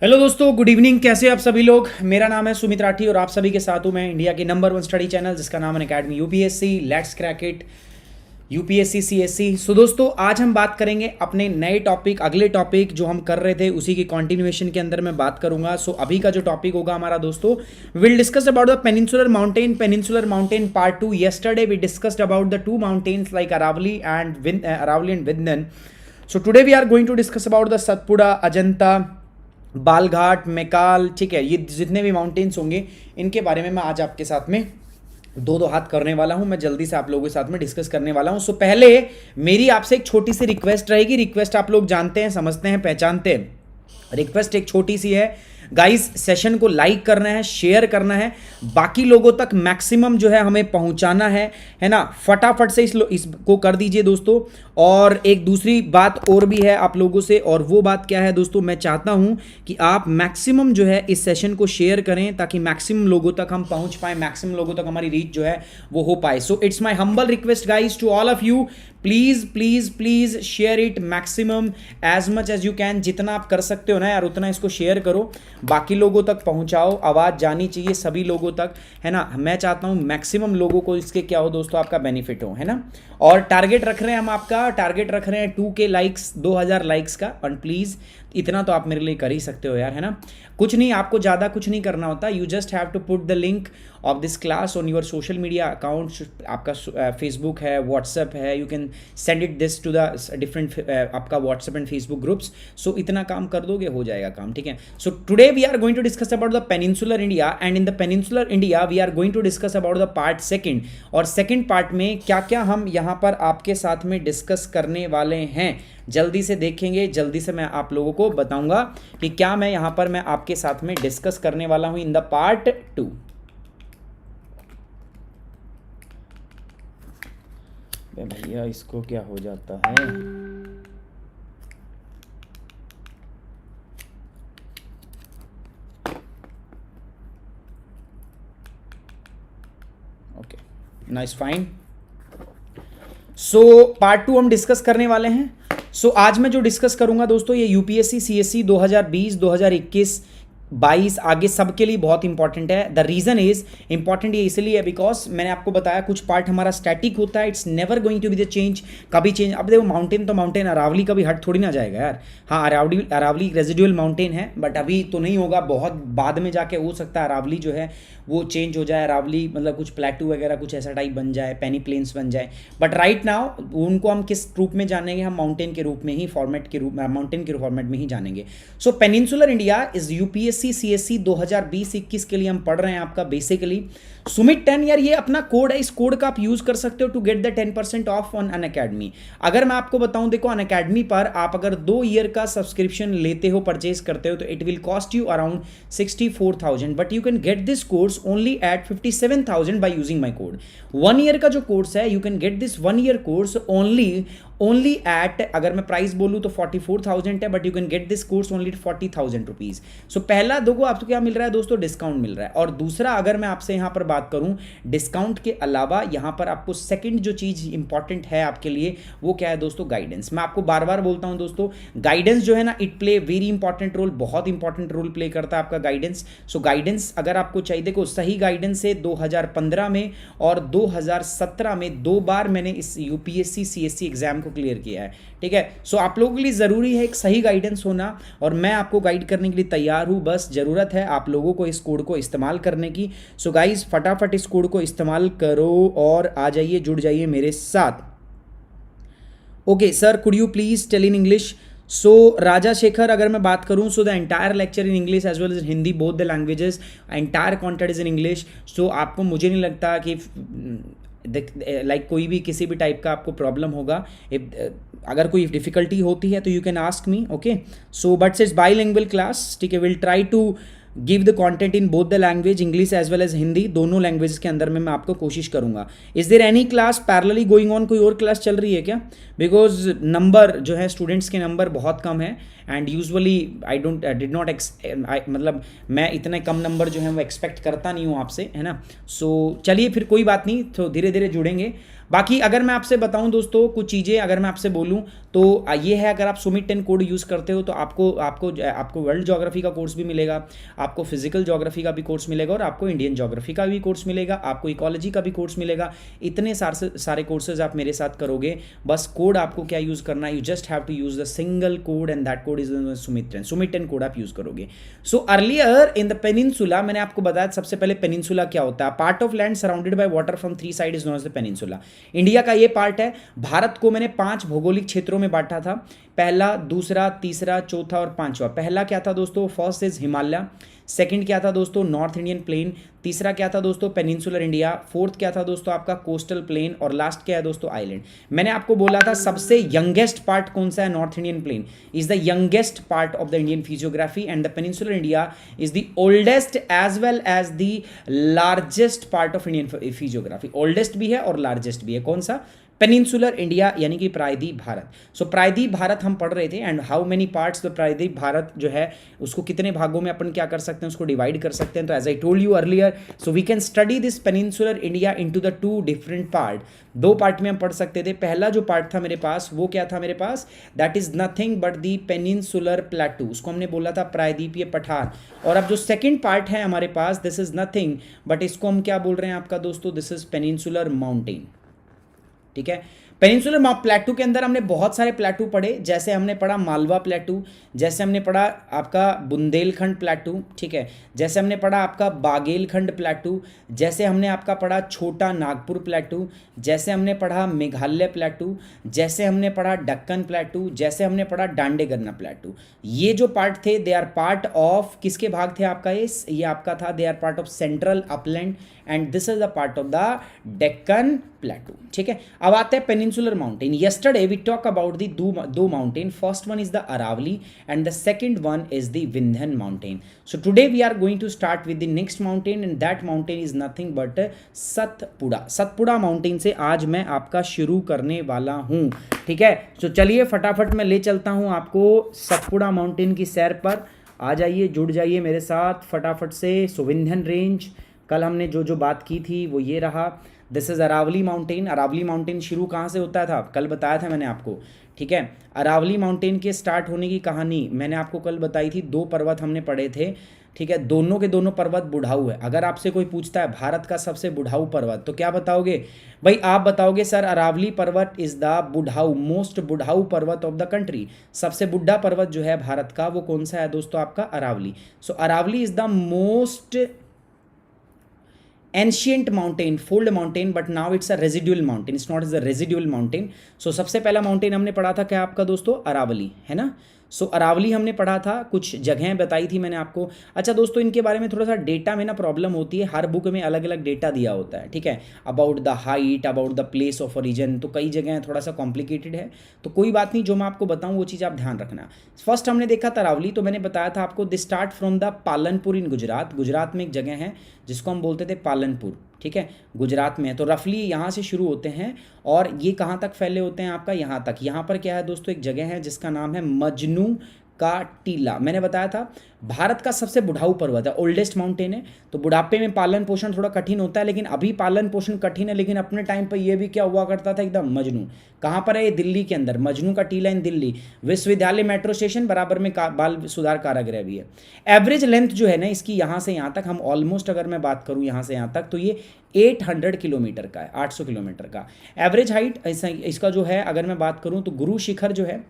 Hello दोस्तों, good evening. कैसे आप सभी लोग। मेरा नाम है सुमित राठी और आप सभी के साथ हूँ मैं इंडिया के नंबर 1 स्टडी चैनल जिसका नाम है academy UPSC. Let's crack it UPSC CSC. So दोस्तों, आज हम बात करेंगे अपने नए टॉपिक, अगले टॉपिक जो हम कर रहे थे उसी की कंटिन्यूएशन के अंदर मैं बात करूंगा। सो अभी का जो टॉपिक होगा हमारा दोस्तों, will discuss about the peninsular mountain part 2। Yesterday we discussed about the two mountains like Aravalli and Vindhyan. So today we are going to discuss about the Satpura, Ajanta, Balaghat, Maikal. ठीक है, ये जितने भी माउंटेन्स होंगे इनके बारे में मैं आज आपके साथ में दो हाथ करने वाला हूं। मैं जल्दी से आप लोगों के साथ में डिस्कस करने वाला हूं। सो पहले मेरी आपसे एक छोटी सी रिक्वेस्ट रहेगी। रिक्वेस्ट आप लोग जानते हैं, समझते हैं, पहचानते हैं। रिक्वेस्ट एक छोटी सी है गाइस, सेशन को लाइक करना है, शेयर करना है, बाकी लोगों तक मैक्सिमम जो है हमें पहुंचाना है ना। फटाफट से इसको कर दीजिए दोस्तों। और एक दूसरी बात और भी है आप लोगों से, और वो बात क्या है दोस्तों, मैं चाहता हूं कि आप मैक्सिमम जो है इस सेशन को शेयर करें ताकि मैक्सिमम लोगों तक हम पहुंच पाए, मैक्सिमम लोगों तक हमारी रीच जो है वो हो पाए। So it's my humble request guys to all of you, please please please share it maximum as much as you can. जितना आप कर सकते हो ना यार, उतना इसको शेयर करो, बाकी लोगों तक पहुंचाओ। आवाज़ जानी चाहिए सभी लोगों तक, है ना। मैं चाहता हूं मैक्सिमम लोगों को इसके क्या हो दोस्तों, आपका बेनिफिट हो, है ना। और टारगेट रख रहे हैं हम, आपका टारगेट रख रहे हैं 2K लाइक्स, 2000 लाइक्स का। और प्लीज़ इतना तो आप मेरे लिए कर ही सकते हो यार, है ना। कुछ नहीं, आपको ज़्यादा कुछ नहीं करना होता। You just have to put the link of this class on your social media accounts. आपका फेसबुक है, व्हाट्सएप है, you can send it this to the different आपका WhatsApp and Facebook groups. So इतना काम कर दोगे, हो जाएगा काम, ठीक है। So today we are going to discuss about the peninsular India, and in the peninsular India we are going to discuss about the part second. और सेकंड पार्ट में क्या क्या हम यहाँ पर आपके साथ में डिस्कस करने वाले हैं, जल्दी से देखेंगे। जल्दी से मैं आप लोगों को बताऊंगा कि क्या मैं यहाँ पर मैं आपके साथ में डिस्कस करने वाला हूँ इन द पार्ट 2। भैया इसको क्या हो जाता है, okay, nice, fine. So part 2 हम डिस्कस करने वाले हैं। सो आज मैं जो डिस्कस करूंगा दोस्तों, ये यूपीएससी सीएससी 2020, 2021, 22 आगे सबके लिए बहुत इंपॉर्टेंट है। द रीजन इज इंपॉर्टेंट ये इसलिए है बिकॉज मैंने आपको बताया कुछ पार्ट हमारा स्टैटिक होता है, it's never going to be the change, कभी चेंज। अब देखो माउंटेन तो माउंटेन, अरावली कभी हट थोड़ी ना जाएगा यार। हाँ, अरावली रेजिडुअल माउंटेन है, बट अभी तो नहीं होगा, बहुत बाद में जाके हो सकता है अरावली जो है वो चेंज हो जाए। अरावली मतलब कुछ प्लेटू वगैरह कुछ ऐसा टाइप बन जाए, पेनी प्लेन्स बन जाए। बट राइट नाउ उनको हम किस रूप में जानेंगे, हम माउंटेन के रूप में ही, फॉर्मेट के रूप में, माउंटेन के फॉर्मेट में ही जानेंगे। So peninsular India is UPSC CSC 2020-21 के लिए हम पढ़ रहे हैं आपका बेसिकली सुमित 10। यार ये अपना कोड है, इस कोड का आप यूज कर सकते हो to get the 10% off on Unacademy. अगर मैं आपको बताऊं, देखो अनअकैडमी पर आप अगर 2 ईयर का सब्सक्रिप्शन लेते हो, परचेज करते हो, तो it will cost you around 64,000, but you can get this course only at 57,000 by using my code. 1 year का जो कोर्स है, you can get this 1 year course only at, अगर मैं प्राइस बोलूँ तो 44,000 है, but you can get this course only 40,000 rupees. So पहला देखो आपको क्या मिल रहा है दोस्तों, डिस्काउंट मिल रहा है। और दूसरा, अगर मैं आपसे यहाँ पर बात करूँ डिस्काउंट के अलावा, यहाँ पर आपको सेकंड जो चीज़ इंपॉर्टेंट है आपके लिए वो क्या है दोस्तों, गाइडेंस। मैं आपको बार बार बोलता हूँ दोस्तों, गाइडेंस जो है ना, it play very important role, बहुत इंपॉर्टेंट रोल प्ले करता है आपका गाइडेंस। सो गाइडेंस अगर आपको चाहिए, देखो सही गाइडेंस से 2015 में और 2017 में 2 बार मैंने इस यूपीएससी सीएससी एग्जाम को क्लियर किया है, ठीक है। सो आप लोगों के लिए ज़रूरी है एक सही गाइडेंस होना, और मैं आपको गाइड करने के लिए तैयार हूँ। बस ज़रूरत है आप लोगों को इस कोड को इस्तेमाल करने की। सो गाइज फटाफट इस कोड को इस्तेमाल करो और आ जाइए, जुड़ जाइए मेरे साथ। Okay sir, could you please tell in English. So Raja Shekhar, अगर मैं बात करूं, so the entire lecture in English as well as Hindi, both the languages, entire content is in English. So आपको, मुझे नहीं लगता कि लाइक कोई भी किसी भी टाइप का आपको प्रॉब्लम होगा। अगर कोई डिफिकल्टी होती है तो you can ask me, okay. So but it's bilingual class, ठीक है। Will try to give the content in both the language, English as well as Hindi, दोनों लैंग्वेज के अंदर में मैं आपको कोशिश करूंगा। Is there any class parallelly going on, कोई और क्लास चल रही है क्या? बिकॉज नंबर जो है, स्टूडेंट्स के नंबर बहुत कम है, and usually I did not मतलब मैं इतने कम नंबर जो है वो एक्सपेक्ट करता नहीं हूँ आपसे, है ना। सो चलिए फिर कोई बात नहीं, तो धीरे धीरे जुड़ेंगे। बाकी अगर मैं आपसे बताऊं दोस्तों कुछ चीज़ें, अगर मैं आपसे बोलूं तो ये है, अगर आप सुमित 10 कोड यूज़ करते हो तो आपको वर्ल्ड ज्योग्राफी का कोर्स भी मिलेगा, आपको फिजिकल ज्योग्राफी का भी कोर्स मिलेगा, और आपको इंडियन ज्योग्राफी का भी कोर्स मिलेगा, आपको इकोलॉजी का भी कोर्स मिलेगा। इतने सारे कोर्सेज आप मेरे साथ करोगे। बस कोड आपको क्या यूज़ करना है, you just have to use the single code and that code is Sumit 10 code आप यूज़ करोगे। So earlier in the peninsula, मैंने आपको बताया सबसे पहले पेनिनसुला क्या होता है। Part of land surrounded by water from 3 side is known as the peninsula. India का ये पार्ट है। भारत को मैंने 5 भौगोलिक क्षेत्रों में बांटा था, पहला, दूसरा, तीसरा, चौथा और पांचवा। पहला क्या था दोस्तों, फर्स्ट इज हिमालय। सेकंड क्या था दोस्तों, नॉर्थ इंडियन प्लेन। तीसरा क्या था दोस्तों, पेनिनसुलर इंडिया। फोर्थ क्या था दोस्तों, आपका कोस्टल प्लेन। और लास्ट क्या है दोस्तों, आइलैंड। मैंने आपको बोला था सबसे यंगेस्ट पार्ट कौन सा है, north Indian plain is the youngest part of the Indian physiography, and the peninsular India is the oldest as well as the largest part of Indian physiography. Oldest भी है और लार्जेस्ट भी है। कौन सा, पेनिनसुलर इंडिया, यानी कि प्रायद्वीप भारत। सो प्रायद्वीप भारत हम पढ़ रहे थे, and how many parts the प्रायद्वीप भारत जो है उसको कितने भागों में अपन क्या कर सकते हैं, उसको डिवाइड कर सकते हैं। तो as I told you earlier, so we can study this peninsular India into the 2 different part. 2 part में हम पढ़ सकते थे। पहला जो पार्ट था मेरे पास, वो क्या था मेरे पास, that is nothing but the peninsular plateau, उसको हमने बोला था प्रायद्वीपीय पठार। और अब जो सेकेंड पार्ट है हमारे पास, दिस इज नथिंग बट इसको हम क्या बोल रहे हैं आपका दोस्तों, दिस इज पेनिनसुलर माउंटेन। ठीक है, पेनिनसुलर प्लेटू के अंदर हमने बहुत सारे प्लेटू पढ़े, जैसे हमने पढ़ा मालवा प्लेटू, जैसे हमने पढ़ा आपका बुंदेलखंड प्लेटू, ठीक है, जैसे हमने पढ़ा आपका बागेलखंड प्लेटू, जैसे हमने आपका पढ़ा छोटा नागपुर प्लेटू, जैसे हमने पढ़ा मेघालय प्लेटू, जैसे हमने पढ़ा दक्कन प्लेटू, जैसे हमने पढ़ा डांडेगन्ना प्लेटू। ये जो पार्ट थे, दे आर पार्ट ऑफ किसके भाग थे आपका, ये आपका था, they are part of central upland, and this is the part of the Deccan plateau. ठीक है, अब आते हैं peninsular mountain. Yesterday we talk about the दो mountain, first one is the Aravalli and the second one is the Vindhyan mountain. So today we are going to start with the next mountain, and that mountain is nothing but Satpura. Satpura mountain से आज मैं आपका शुरू करने वाला हूं। ठीक है, तो चलिए फटाफट मैं ले चलता हूं आपको सतपुड़ा माउंटेन की सैर पर। आ जाइए, जुड़ जाइए मेरे साथ फटाफट से। सो विंध्यन रेंज, कल हमने जो बात की थी वो ये रहा। This is Aravalli mountain. Aravalli mountain शुरू कहाँ से होता था, कल बताया था मैंने आपको। ठीक है, अरावली माउंटेन के स्टार्ट होने की कहानी मैंने आपको कल बताई थी। 2 पर्वत हमने पढ़े थे। ठीक है, दोनों के दोनों पर्वत बुढ़ाऊ है। अगर आपसे कोई पूछता है भारत का सबसे बुढ़ाऊ पर्वत, तो क्या बताओगे भाई, आप बताओगे सर अरावली पर्वत इज द बुढ़ाऊ, मोस्ट बुढ़ाऊ पर्वत ऑफ द कंट्री। सबसे बुढ़ा पर्वत जो है भारत का वो कौन सा है दोस्तों, आपका Aravalli. So Aravalli is the most ancient mountain, fold mountain, but now it's a residual mountain, it's not as a residual mountain. So सबसे पहला माउंटेन हमने पढ़ा था क्या आपका दोस्तों, अरावली, है ना। सो अरावली हमने पढ़ा था, कुछ जगहें बताई थी मैंने आपको। अच्छा दोस्तों, इनके बारे में थोड़ा सा डेटा में ना प्रॉब्लम होती है, हर बुक में अलग अलग डेटा दिया होता है। ठीक है, about the height, about the place of origin, तो कई जगह थोड़ा सा कॉम्प्लिकेटेड है। तो कोई बात नहीं, जो मैं आपको बताऊँ वो चीज़ आप ध्यान रखना। फर्स्ट हमने देखा था अरावली, तो मैंने बताया था आपको the start from the Palanpur in Gujarat. Gujarat में एक जगह है जिसको हम बोलते थे पालनपुर। ठीक है, गुजरात में है। तो रफली यहाँ से शुरू होते हैं और ये कहाँ तक फैले होते हैं आपका, यहाँ तक। यहाँ पर क्या है दोस्तों, एक जगह है जिसका नाम है मजनू का टीला। मैंने बताया था भारत का सबसे बुढ़ाऊ पर्वत है, ओल्डेस्ट माउंटेन है। तो बुढ़ापे में पालन पोषण थोड़ा कठिन होता है, लेकिन अभी पालन पोषण कठिन है, लेकिन अपने टाइम पर यह भी क्या हुआ करता था एकदम मजनू। कहाँ पर है ये, दिल्ली के अंदर, मजनू का टीला इन दिल्ली। विश्वविद्यालय मेट्रो स्टेशन बराबर में बाल सुधार कारागृह भी है। एवरेज लेंथ जो है ना इसकी, यहाँ से यहाँ तक, हम ऑलमोस्ट अगर मैं बात करूँ यहाँ से यहाँ तक, तो ये 800 किलोमीटर का है, 800 किलोमीटर का एवरेज हाइट। इसका जो है अगर मैं बात करूँ तो गुरु शिखर जो है,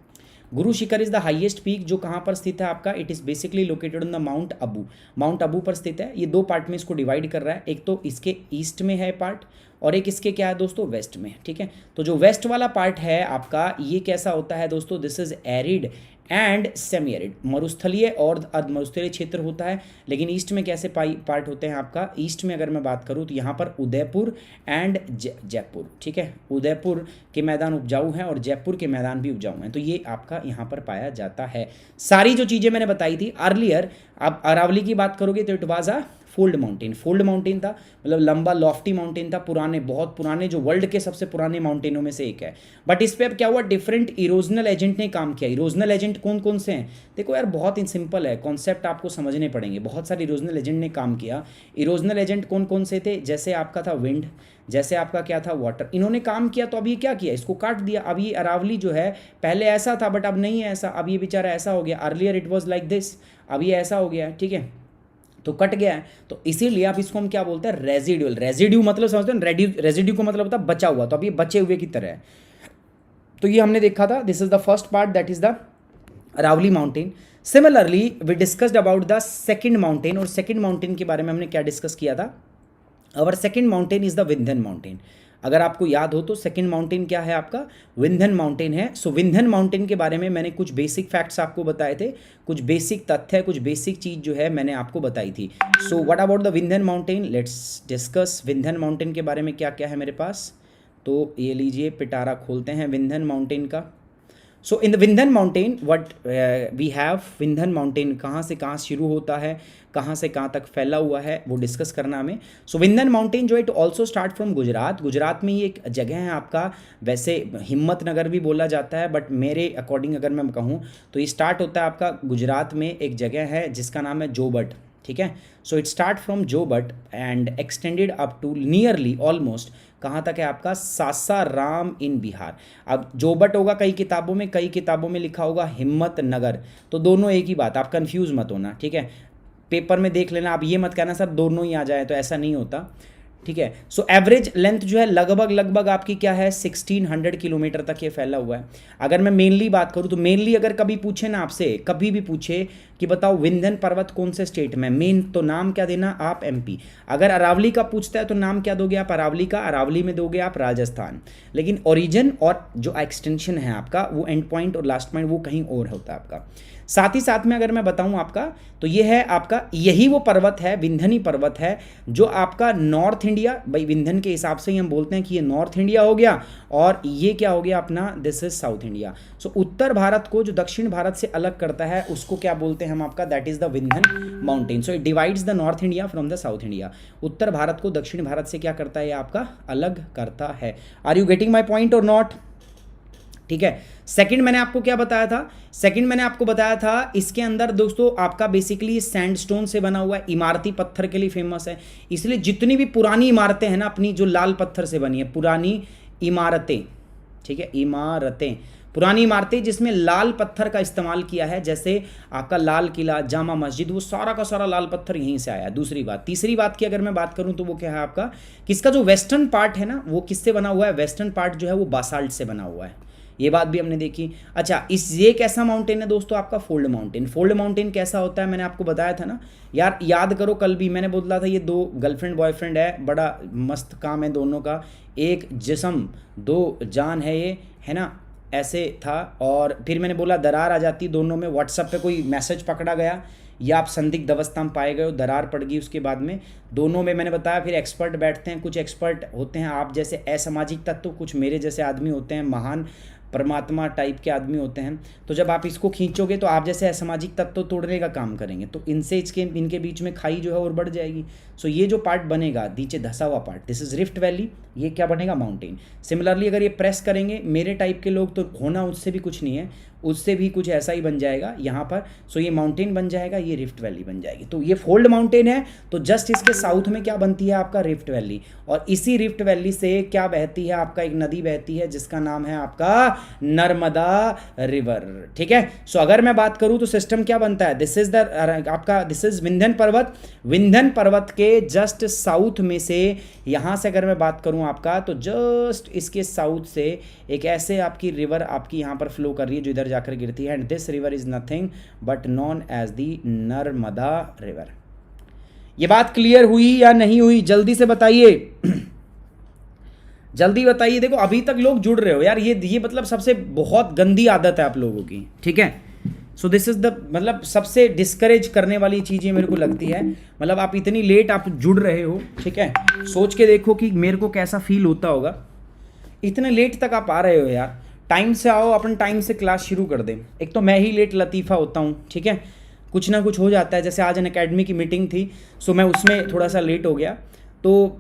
Guru Shikhar is the highest peak, जो कहाँ पर स्थित है आपका, it is basically located on the mount Abu. Mount Abu पर स्थित है। ये 2 पार्ट में इसको डिवाइड कर रहा है, एक तो इसके ईस्ट में है पार्ट और एक इसके क्या है दोस्तों, वेस्ट में। ठीक है, तो जो वेस्ट वाला पार्ट है आपका, ये कैसा होता है दोस्तों, this is arid and semi arid, मरुस्थलीय और अर्धमरुस्थलीय क्षेत्र होता है। लेकिन ईस्ट में कैसे पार्ट होते हैं आपका, ईस्ट में अगर मैं बात करूँ तो यहाँ पर उदयपुर एंड जयपुर। ठीक है, उदयपुर के मैदान उपजाऊ हैं और जयपुर के मैदान भी उपजाऊ हैं, तो ये आपका यहाँ पर पाया जाता है। सारी जो चीज़ें मैंने बताई थी अर्लियर, अब अरावली की बात करोगे तो it was a fold mountain. Fold mountain था मतलब लंबा लॉफ्टी माउंटेन था, पुराने, बहुत पुराने, जो वर्ल्ड के सबसे पुराने माउंटेनों में से एक है। बट इस पे अब क्या हुआ, डिफरेंट इरोजनल एजेंट ने काम किया। इरोजनल एजेंट कौन कौन से हैं, देखो यार बहुत ही सिंपल है, कॉन्सेप्ट आपको समझने पड़ेंगे। बहुत सारे इरोजनल एजेंट ने काम किया। इरोजनल एजेंट कौन कौन से थे, जैसे आपका था विंड, जैसे आपका क्या था वाटर, इन्होंने काम किया। तो अब ये क्या किया, इसको काट दिया। अब ये अरावली जो है पहले ऐसा था बट अब नहीं है ऐसा, अब ये बेचारा ऐसा हो गया। Earlier it was like this, अब ये ऐसा हो गया है, ठीक है, तो कट गया है। तो इसीलिए आप इसको हम क्या बोलते हैं, रेजिड्यूल। रेजिड्यू मतलब समझते हैं, रेजिड्यू को मतलब होता है बचा हुआ, तो अब ये बचे हुए की तरह है। तो ये हमने देखा था, this is the first part, that is the Aravalli mountain. Similarly we discussed about the second mountain, और सेकंड माउंटेन के बारे में हमने क्या डिस्कस किया था, our second mountain is the Vindhyan mountain. अगर आपको याद हो तो सेकंड माउंटेन क्या है आपका, विंध्यन माउंटेन है। सो विंध्यन माउंटेन के बारे में मैंने कुछ बेसिक फैक्ट्स आपको बताए थे, कुछ बेसिक तथ्य, कुछ बेसिक चीज़ जो है मैंने आपको बताई थी। So what about the Vindhyan mountain, let's discuss Vindhyan mountain के बारे में क्या क्या है मेरे पास। तो ये लीजिए, पिटारा खोलते हैं विंध्यन माउंटेन का। So in the Vindhyan mountain what we have, Vindhyan mountain कहाँ से कहाँ शुरू होता है, कहाँ से कहाँ तक फैला हुआ है, वो डिस्कस करना हमें। सो विंध्यन माउंटेन जो है, it also start from Gujarat. Gujarat में ही एक जगह है आपका, वैसे हिम्मतनगर भी बोला जाता है, बट मेरे अकॉर्डिंग अगर मैं कहूँ तो ये स्टार्ट होता है आपका गुजरात में, एक जगह है जिसका नाम है जोबट, ठीक है। So it start from Jobat and extended up to nearly almost कहाँ तक है आपका, सासाराम इन बिहार। अब जोबट होगा कई किताबों में, कई किताबों में लिखा होगा हिम्मतनगर, तो दोनों एक ही बात, आप कंफ्यूज मत होना, ठीक है। पेपर में देख लेना, आप ये मत कहना सर दोनों ही आ जाए, तो ऐसा नहीं होता, ठीक है। सो एवरेज लेंथ जो है लगभग आपकी क्या है, 1600 किलोमीटर तक ये फैला हुआ है। अगर मैं मेनली बात करूँ तो मेनली अगर कभी पूछे ना आपसे, कभी भी पूछे कि बताओ विंध्यन पर्वत कौन से स्टेट में, मेन तो नाम क्या देना आप, एमपी। अगर अरावली का पूछता है तो नाम क्या दोगे आप, अरावली का, अरावली में दोगे आप राजस्थान। लेकिन ओरिजिन और जो एक्सटेंशन है आपका, वो एंड पॉइंट और लास्ट पॉइंट वो कहीं और होता है आपका। साथ ही साथ में अगर मैं बताऊं आपका, तो ये है आपका, यही वो पर्वत है, विंध्यनी पर्वत है, जो आपका नॉर्थ इंडिया, भाई विंध्यन के हिसाब से ही हम बोलते हैं कि ये नॉर्थ इंडिया हो गया, और ये क्या हो गया अपना, दिस इज साउथ इंडिया। सो उत्तर भारत को जो दक्षिण भारत से अलग करता है उसको क्या बोलते हैं हम आपका, that is the Vindhyan mountain. So it divides the north India from the south India. उत्तर भारत को दक्षिण भारत से क्या करता है, आपका अलग करता है। Are you getting my point और नॉट, ठीक है। सेकंड मैंने आपको क्या बताया था, सेकंड मैंने आपको बताया था इसके अंदर दोस्तों आपका बेसिकली सैंडस्टोन से बना हुआ है, इमारती पत्थर के लिए फेमस है। इसलिए जितनी भी पुरानी इमारतें हैं ना अपनी, जो लाल पत्थर से बनी है, पुरानी इमारतें, ठीक है, इमारतें, पुरानी इमारतें जिसमें लाल पत्थर का इस्तेमाल किया है, जैसे आपका लाल किला, जामा मस्जिद, वो सारा का सारा लाल पत्थर यहीं से आया। दूसरी बात, तीसरी बात की अगर मैं बात करूं तो वो क्या है आपका, किसका जो वेस्टर्न पार्ट है ना, वो किससे बना हुआ है, वेस्टर्न पार्ट जो है वो बासाल्ट से बना हुआ है। ये बात भी हमने देखी। अच्छा, ये कैसा माउंटेन है दोस्तों आपका, फोल्ड माउंटेन। फोल्ड माउंटेन कैसा होता है, मैंने आपको बताया था ना यार, याद करो कल भी मैंने बोला था, ये दो गर्लफ्रेंड बॉयफ्रेंड है, बड़ा मस्त काम है दोनों का, एक जिस्म दो जान है ये, है ना, ऐसे था। और फिर मैंने बोला दरार आ जाती दोनों में, व्हाट्सएप पे कोई मैसेज पकड़ा गया या आप संदिग्ध अवस्था में पाए गए हो, दरार पड़ गई, उसके बाद में दोनों में मैंने बताया फिर एक्सपर्ट बैठते हैं, कुछ एक्सपर्ट होते हैं आप जैसे असामाजिक तत्व, कुछ मेरे जैसे आदमी होते हैं, महान परमात्मा टाइप के आदमी होते हैं। तो जब आप इसको खींचोगे तो आप जैसे असामाजिक तत्व तोड़ने का काम करेंगे, तो इनसे इनके बीच में खाई जो है और बढ़ जाएगी। सो ये जो पार्ट बनेगा नीचे धसा हुआ part, this is rift valley, ये क्या बनेगा, माउंटेन। सिमिलरली अगर ये प्रेस करेंगे मेरे टाइप के लोग, तो होना उससे भी कुछ नहीं है, उससे भी कुछ ऐसा ही बन जाएगा यहाँ पर। सो ये माउंटेन बन जाएगा, ये रिफ्ट वैली बन जाएगी। तो ये फोल्ड माउंटेन है, तो जस्ट इसके साउथ में क्या बनती है आपका, रिफ्ट वैली। और इसी रिफ्ट वैली से क्या बहती है आपका, एक नदी बहती है जिसका नाम है आपका नर्मदा रिवर, ठीक है। सो अगर मैं बात करूँ तो सिस्टम क्या बनता है, दिस इज द आपका, दिस इज विंध्यन पर्वत। विंध्यन पर्वत के जस्ट साउथ में से, यहाँ से अगर मैं बात करूँ आपका, तो जस्ट इसके साउथ से एक ऐसे आपकी रिवर आपकी यहाँ पर फ्लो कर रही है जो इधर जाकर गिरती है, and this river is nothing but known as the Narmada river. ये बात क्लियर हुई या नहीं हुई, जल्दी से बताइए जल्दी बताइए। देखो अभी तक लोग जुड़ रहे हो यार, ये मतलब सबसे बहुत गंदी आदत है आप लोगों की, ठीक है। सो दिस इज द मतलब सबसे डिस्करेज करने वाली चीज़ ये मेरे को लगती है, मतलब आप इतनी लेट आप जुड़ रहे हो, ठीक है। सोच के देखो कि मेरे को कैसा फील होता होगा, इतने लेट तक आप आ रहे हो यार। टाइम से आओ, अपन टाइम से क्लास शुरू कर दें। एक तो मैं ही लेट लतीफ़ा होता हूँ, ठीक है। कुछ ना कुछ हो जाता है। जैसे आज अन अकेडमी की मीटिंग थी, सो मैं उसमें थोड़ा सा लेट हो गया, तो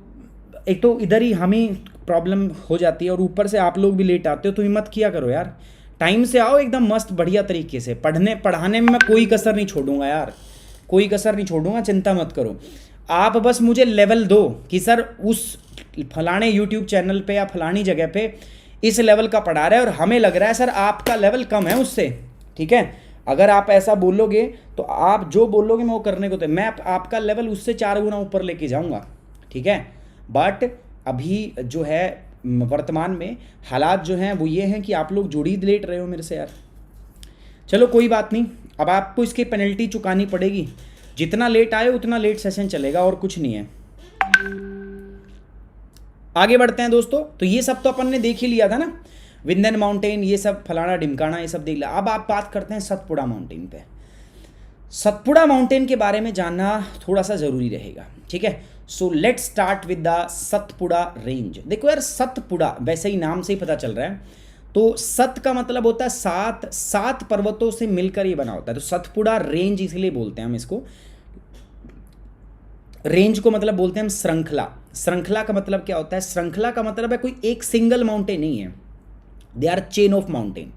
एक तो इधर ही हमें प्रॉब्लम हो जाती है और ऊपर से आप लोग भी लेट आते हो, तो हिम्मत किया करो यार, टाइम से आओ एकदम मस्त बढ़िया तरीके से। पढ़ाने में मैं कोई कसर नहीं छोड़ूंगा यार, कोई कसर नहीं छोड़ूंगा, चिंता मत करो। आप बस मुझे लेवल दो कि सर उस फलाने यूट्यूब चैनल पे या फलानी जगह पे इस लेवल का पढ़ा रहा है और हमें लग रहा है सर आपका लेवल कम है उससे, ठीक है। अगर आप ऐसा बोलोगे तो आप जो बोलोगे मैं वो करने को, तो मैं आपका लेवल उससे 4 गुना ऊपर लेके जाऊंगा, ठीक है। बट अभी जो है वर्तमान में हालात जो हैं वो ये हैं कि आप लोग जुड़ी लेट रहे हो मेरे से यार। चलो कोई बात नहीं, अब आपको इसकी पेनल्टी चुकानी पड़ेगी, जितना लेट आए उतना लेट सेशन चलेगा और कुछ नहीं है। आगे बढ़ते हैं दोस्तों। तो ये सब तो अपन ने देख ही लिया था ना, विंध्यन माउंटेन, ये सब फलाना ढिमकाना, ये सब देख लिया। अब आप बात करते हैं सतपुड़ा माउंटेन पे। सतपुड़ा माउंटेन के बारे में जानना थोड़ा सा ज़रूरी रहेगा, ठीक है। So let's start with the Satpura range. देखो यार, सतपुड़ा वैसे ही नाम से ही पता चल रहा है, तो सत का मतलब होता है 7 पर्वतों से मिलकर ये बना होता है। तो सतपुड़ा रेंज इसलिए बोलते हैं हम इसको, रेंज को मतलब बोलते हैं हम श्रृंखला। श्रृंखला का मतलब क्या होता है? श्रृंखला का मतलब है कोई एक सिंगल माउंटेन नहीं है, they are chain of mountain,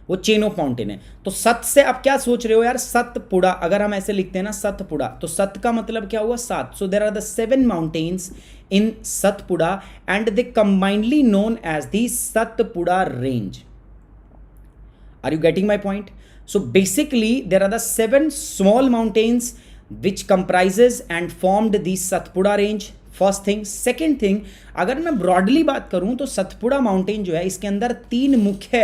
वो चेन ऑफ माउंटेन है। तो सत से आप क्या सोच रहे हो यार, सतपुड़ा, अगर हम ऐसे लिखते हैं ना सतपुड़ा, तो सत का मतलब क्या हुआ? 7। So there are the 7 mountains in Satpura and they combinedly known as the Satpura range. Are you getting my point? So basically there are the 7 small mountains which comprises and formed the Satpura range. First thing. Second thing, अगर मैं broadly बात करूं तो Satpura mountain जो है इसके अंदर 3 मुख्य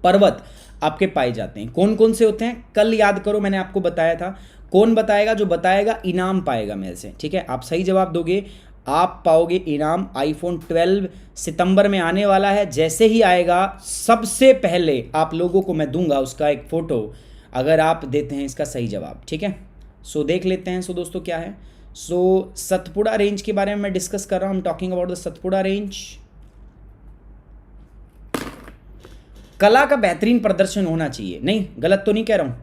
पर्वत आपके पाए जाते हैं। कौन कौन से होते हैं? कल याद करो, मैंने आपको बताया था। कौन बताएगा? जो बताएगा इनाम पाएगा मेरे से, ठीक है। आप सही जवाब दोगे, आप पाओगे इनाम। आईफोन 12 सितंबर में आने वाला है, जैसे ही आएगा सबसे पहले आप लोगों को मैं दूंगा उसका एक फ़ोटो, अगर आप देते हैं इसका सही जवाब, ठीक है। सो देख लेते हैं। सो दोस्तों क्या है, सो सतपुड़ा रेंज के बारे में मैं डिस्कस कर रहा हूं। Talking about the Satpura range. कला का बेहतरीन प्रदर्शन होना चाहिए, नहीं गलत तो नहीं कह रहा हूं,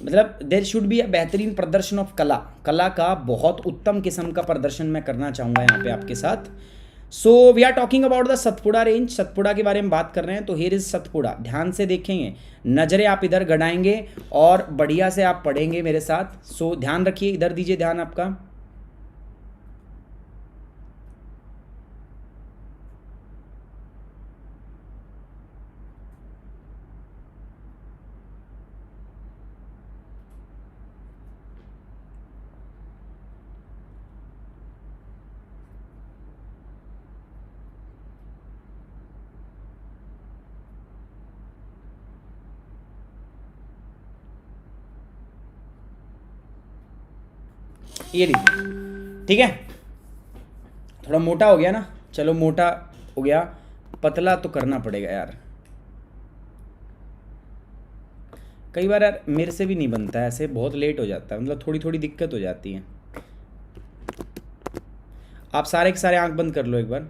मतलब देयर शुड बी अ बेहतरीन प्रदर्शन ऑफ कला। कला का बहुत उत्तम किस्म का प्रदर्शन मैं करना चाहूंगा यहाँ पे आपके साथ। So we are talking about the Satpura range. Satpura के बारे में बात कर रहे हैं, तो हियर इज सतपुड़ा। ध्यान से देखेंगे, नज़रें आप इधर गड़ाएंगे और बढ़िया से आप पढ़ेंगे मेरे साथ। सो ध्यान रखिए, इधर दीजिए ध्यान आपका। ये लीजिए, ठीक है। थोड़ा मोटा हो गया ना, चलो मोटा हो गया, पतला तो करना पड़ेगा यार। कई बार यार मेरे से भी नहीं बनता है ऐसे, बहुत लेट हो जाता है, मतलब थोड़ी थोड़ी दिक्कत हो जाती है। आप सारे के सारे आंख बंद कर लो एक बार।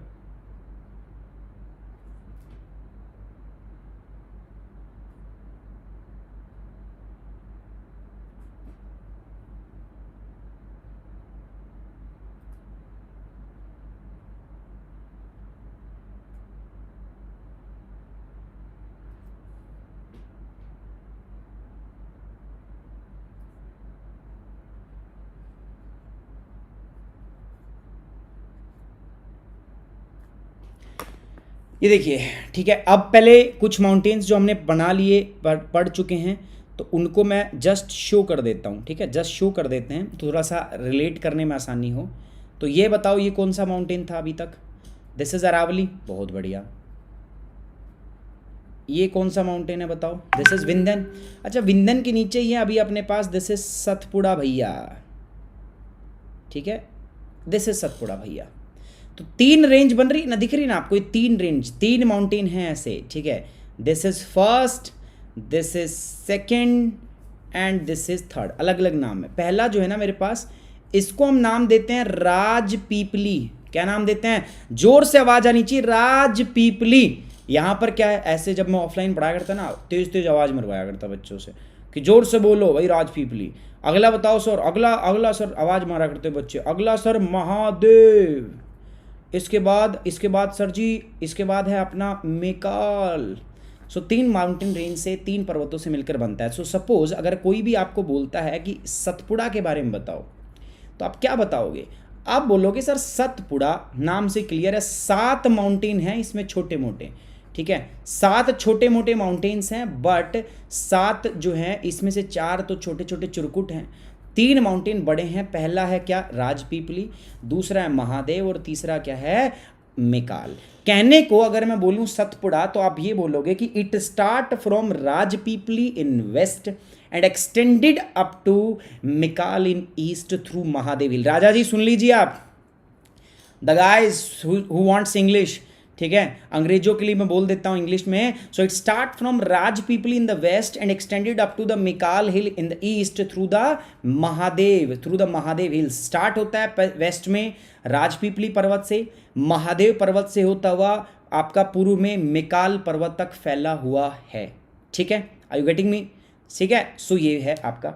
ये देखिए, ठीक है। अब पहले कुछ माउंटेन्स जो हमने बना लिए, पढ़ चुके हैं, तो उनको मैं जस्ट शो कर देता हूँ, ठीक है। जस्ट शो कर देते हैं, थोड़ा सा रिलेट करने में आसानी हो। तो ये बताओ, ये कौन सा माउंटेन था अभी तक? दिस इज अरावली, बहुत बढ़िया। ये कौन सा माउंटेन है बताओ? This is Vindhyan. अच्छा, विंध्यन के नीचे ही है अभी अपने पास, दिस इज सतपुड़ा भैया, ठीक है। दिस इज सतपुड़ा भैया। तो 3 रेंज बन रही ना, दिख रही ना आपको? ये 3 रेंज, 3 माउंटेन हैं ऐसे, ठीक है। This is first, this is second and this is third. अलग अलग नाम है। पहला जो है ना मेरे पास, इसको हम नाम देते हैं राजपीपली। क्या नाम देते हैं? जोर से आवाज आनी चाहिए, राजपीपली। यहाँ पर क्या है, ऐसे जब मैं ऑफलाइन पढ़ाया करता ना, तेज तेज आवाज मरवाया करता बच्चों से, कि जोर से बोलो भाई राजपीपली। अगला बताओ सर, अगला अगला सर, आवाज़ मारा करते बच्चे। अगला सर महादेव। इसके बाद सर जी, इसके बाद है अपना मेकाल। सो 3 माउंटेन रेंज से, 3 पर्वतों से मिलकर बनता है। सो सपोज अगर कोई भी आपको बोलता है कि सतपुड़ा के बारे में बताओ, तो आप क्या बताओगे? आप बोलोगे सर सतपुड़ा नाम से क्लियर है, 7 माउंटेन हैं इसमें छोटे मोटे, ठीक है, 7 छोटे मोटे माउंटेन्स हैं, बट 7 जो हैं इसमें से 4 तो छोटे छोटे चुरकुट हैं, 3 माउंटेन बड़े हैं। पहला है क्या? राजपीपली, दूसरा है महादेव, और तीसरा क्या है? मेकाल। कहने को अगर मैं बोलूं सतपुड़ा, तो आप ये बोलोगे कि it start from Rajpipli in west and extended up to Maikal in east through Mahadev hill. Raja ji सुन लीजिए आप, the guys who wants English, ठीक है, अंग्रेजों के लिए मैं बोल देता हूं इंग्लिश में। So it start from Rajpipli in the west and extended up to the Maikal hill in the east through the Mahadev hill. Start होता है वेस्ट में राजपीपली पर्वत से, महादेव पर्वत से होता हुआ आपका पूर्व में मेकाल पर्वत तक फैला हुआ है, ठीक है। Are you getting me? ठीक है, सो ये है आपका।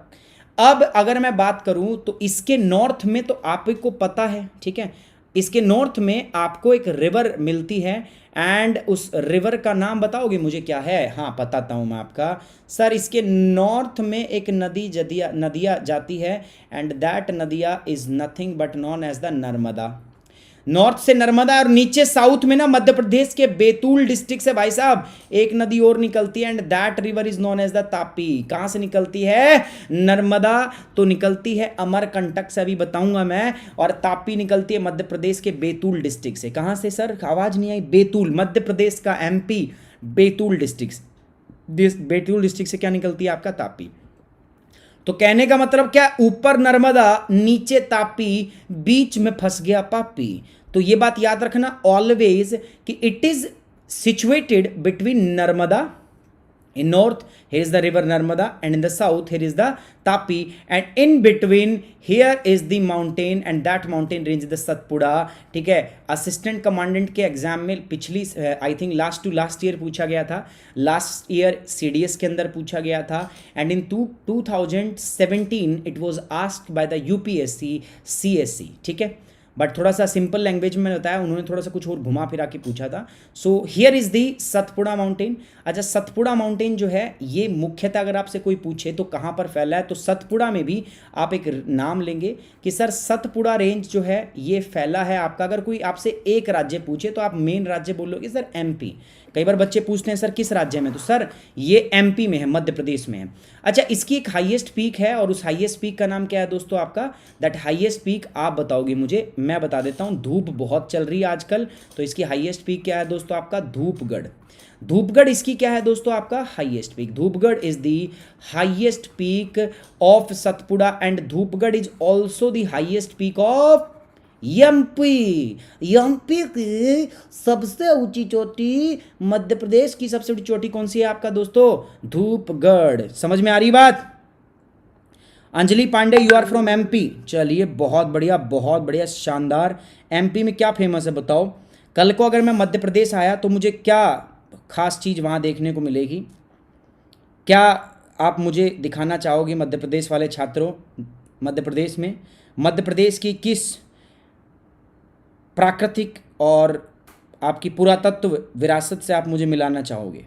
अब अगर मैं बात करूं तो इसके नॉर्थ में, तो आपको पता है, ठीक है, इसके नॉर्थ में आपको एक रिवर मिलती है, एंड उस रिवर का नाम बताओगे मुझे क्या है? हाँ बताता हूँ मैं आपका सर, इसके नॉर्थ में एक नदिया जाती है, एंड दैट नदिया is nothing but known as the Narmada. North से नर्मदा, और नीचे साउथ में ना मध्य प्रदेश के बैतूल डिस्ट्रिक्ट से भाई साहब एक नदी और निकलती है, and that river is known as the Tapi. कहां से निकलती है? नर्मदा तो निकलती है अमरकंटक से, अभी बताऊंगा मैं, और तापी निकलती है मध्य प्रदेश के बैतूल डिस्ट्रिक्ट से। कहां से सर? आवाज नहीं आई। बैतूल, मध्य प्रदेश का MP Betul district. Betul district से क्या निकलती है? आपका तापी। तो कहने का मतलब क्या? ऊपर नर्मदा, नीचे तापी, बीच में फंस गया पापी। तो ये बात याद रखना ऑलवेज कि it is situated between Narmada in north here is the river Narmada, and in the south here is the Tapi, and in between here is the mountain, and that mountain range is the Satpura, ठीक है। Assistant commandant के exam में पिछली I think last year पूछा गया था, last year CDS के अंदर पूछा गया था, and in 2017 it was asked by the UPSC CSE, ठीक है। बट थोड़ा सा सिंपल लैंग्वेज में बताया, उन्होंने थोड़ा सा कुछ और घुमा फिरा के पूछा था। So here is the Satpura mountain. अच्छा, सतपुड़ा माउंटेन जो है ये मुख्यतः अगर आपसे कोई पूछे तो कहाँ पर फैला है, तो सतपुड़ा में भी आप एक नाम लेंगे कि सर सतपुड़ा रेंज जो है ये फैला है आपका। अगर कोई आपसे एक राज्य पूछे तो आप मेन राज्य बोलोगे सर MP। कई बार बच्चे पूछते हैं सर किस राज्य में, तो सर ये MP में है, मध्य प्रदेश में है। अच्छा, इसकी एक हाईएस्ट पीक है, और उस हाईएस्ट पीक का नाम क्या है दोस्तों आपका? दैट हाईएस्ट पीक आप बताओगे मुझे, मैं बता देता हूँ। धूप बहुत चल रही है आजकल, तो इसकी हाईएस्ट पीक क्या है दोस्तों आपका? धूपगढ़। धूपगढ़ इसकी क्या है दोस्तों आपका? Highest peak. Dhupgarh is the highest peak of Satpura, and Dhupgarh is also the highest peak of MP की सबसे ऊंची चोटी, मध्य प्रदेश की सबसे ऊंची चोटी कौन सी है आपका दोस्तों? धूपगढ़। समझ में आ रही बात? Anjali Pandey, you are from MP। चलिए बहुत बढ़िया शानदार। MP में क्या फेमस है बताओ? कल को अगर मैं मध्य प्रदेश आया तो मुझे क्या खास चीज़ वहाँ देखने को मिलेगी? क्या आप मुझे दिखाना चाहोगे मध्य प्रदेश वाले छात्रों? मध्य प्रदेश में, मध्य प्रदेश की किस प्राकृतिक और आपकी पुरातत्व विरासत से आप मुझे मिलाना चाहोगे?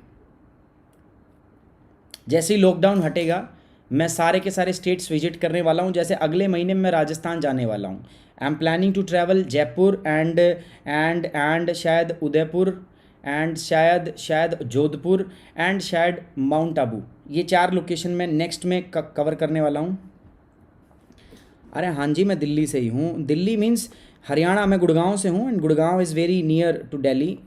जैसे ही लॉकडाउन हटेगा मैं सारे के सारे स्टेट्स विजिट करने वाला हूं। जैसे अगले महीने में मैं राजस्थान जाने वाला हूं। I am planning to travel Jaipur and शायद उदयपुर, एंड शायद जोधपुर, एंड शायद माउंट आबू। ये 4 लोकेशन में नेक्स्ट में कवर करने वाला हूँ। अरे हाँ जी, मैं दिल्ली से ही हूँ। दिल्ली मीन्स हरियाणा, मैं गुड़गांव से हूँ, and Gurgaon is very near to Delhi.